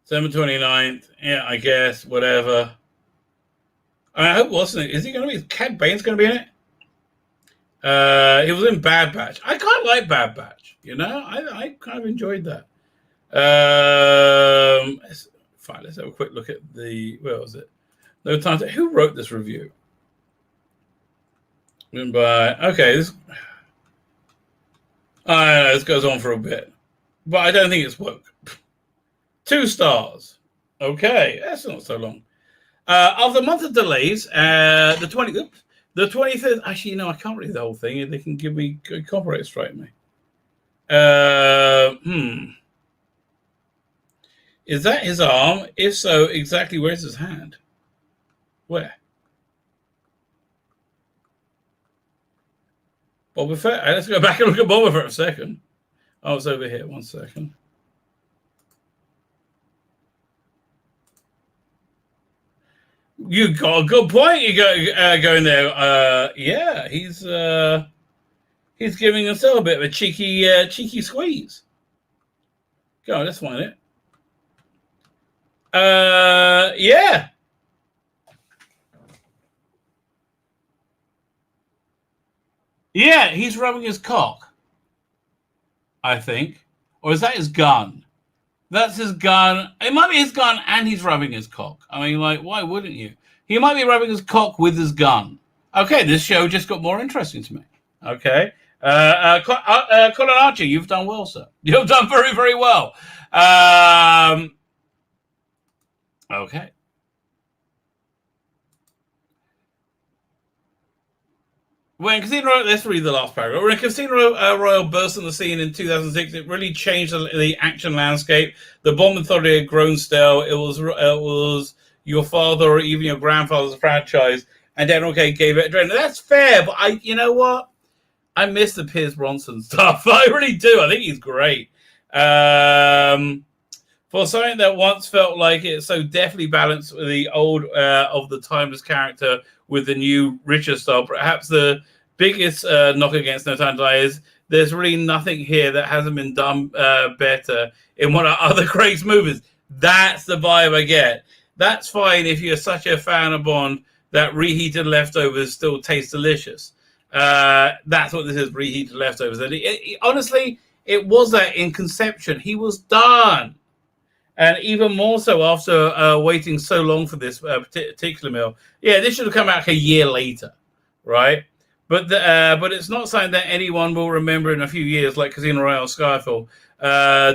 December 29th. Yeah, I guess. Whatever. I hope wasn't it? Is he going to be? Cad Bane's going to be in it? He was in Bad Batch. I quite like Bad Batch. You know, I kind of enjoyed that. Fine, let's have a quick look at the. Where was it? No Time to. Who wrote this review? Written by. Okay, this. I don't know. This goes on for a bit, but I don't think it's woke. 2 stars. Okay, that's not so long. After a month of delays, the 25th. Actually, you know, I can't read the whole thing. They can give me copyright strike me. Is that his arm? If so, exactly where's his hand? Where? Boba Fett. Let's go back and look at Boba for a second. Oh, it's over here. 1 second. You got a good point. You go going there. Yeah, he's giving himself a bit of a cheeky squeeze. Go on, let's find it. Yeah. Yeah, he's rubbing his cock, I think. Or is that his gun? That's his gun. It might be his gun and he's rubbing his cock. I mean, like, why wouldn't you? He might be rubbing his cock with his gun. Okay, this show just got more interesting to me. Okay. Colin Archer, you've done well, sir. You've done very, very well. Okay. When Casino Royale, let's read the last paragraph. When Casino Royale burst on the scene in 2006, it really changed the action landscape. The Bond Authority had grown stale. It was your father or even your grandfather's franchise, and Daniel K gave it a dread. That's fair, but you know what? I miss the Pierce Bronson stuff. I really do. I think he's great. For something that once felt like it so definitely balanced with the old of the timeless character with the new richer style, perhaps the biggest knock against No Time to Die is there's really nothing here that hasn't been done better in one of other Craig's movies. That's the vibe I get. That's fine if you're such a fan of Bond that reheated leftovers still taste delicious. That's what this is, reheated leftovers. And honestly, it was that in conception. He was done. And even more so after waiting so long for this particular meal. Yeah, this should have come out like a year later, right? But it's not something that anyone will remember in a few years, like Casino Royale, Skyfall,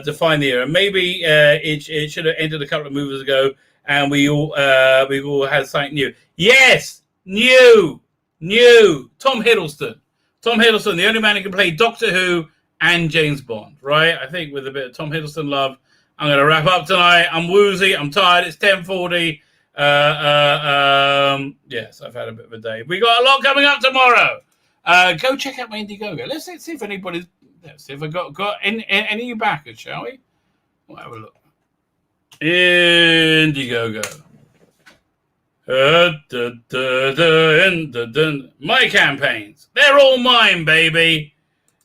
define the era. Maybe it should have ended a couple of movies ago, and we've all had something new. Yes, new. Tom Hiddleston, the only man who can play Doctor Who and James Bond, right? I think with a bit of Tom Hiddleston love, I'm going to wrap up tonight. I'm woozy. I'm tired. It's 10:40. Yes, I've had a bit of a day. We got a lot coming up tomorrow. Go check out my Indiegogo. Let's see if anybody's. Let's see if I got any backers, shall we? We'll have a look. Indiegogo. My campaigns. They're all mine, baby.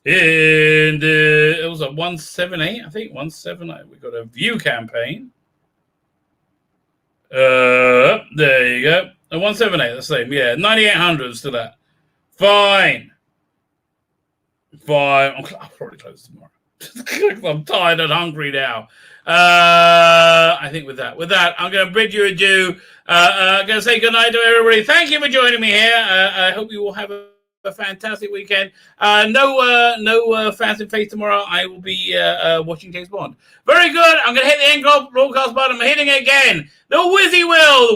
And it was a 178, I think 178. We got a view campaign. There you go. And 178, the same. Yeah, 9800's to that. Fine. I'll probably close tomorrow. I'm tired and hungry now. I think with that, I'm going to bid you adieu. I'm going to say goodnight to everybody. Thank you for joining me here. I hope you will have a fantastic weekend. No Fast and Faith tomorrow. I will be watching James Bond. Very good. I'm going to hit the end broadcast button. I'm hitting it again. The Wizzy Will.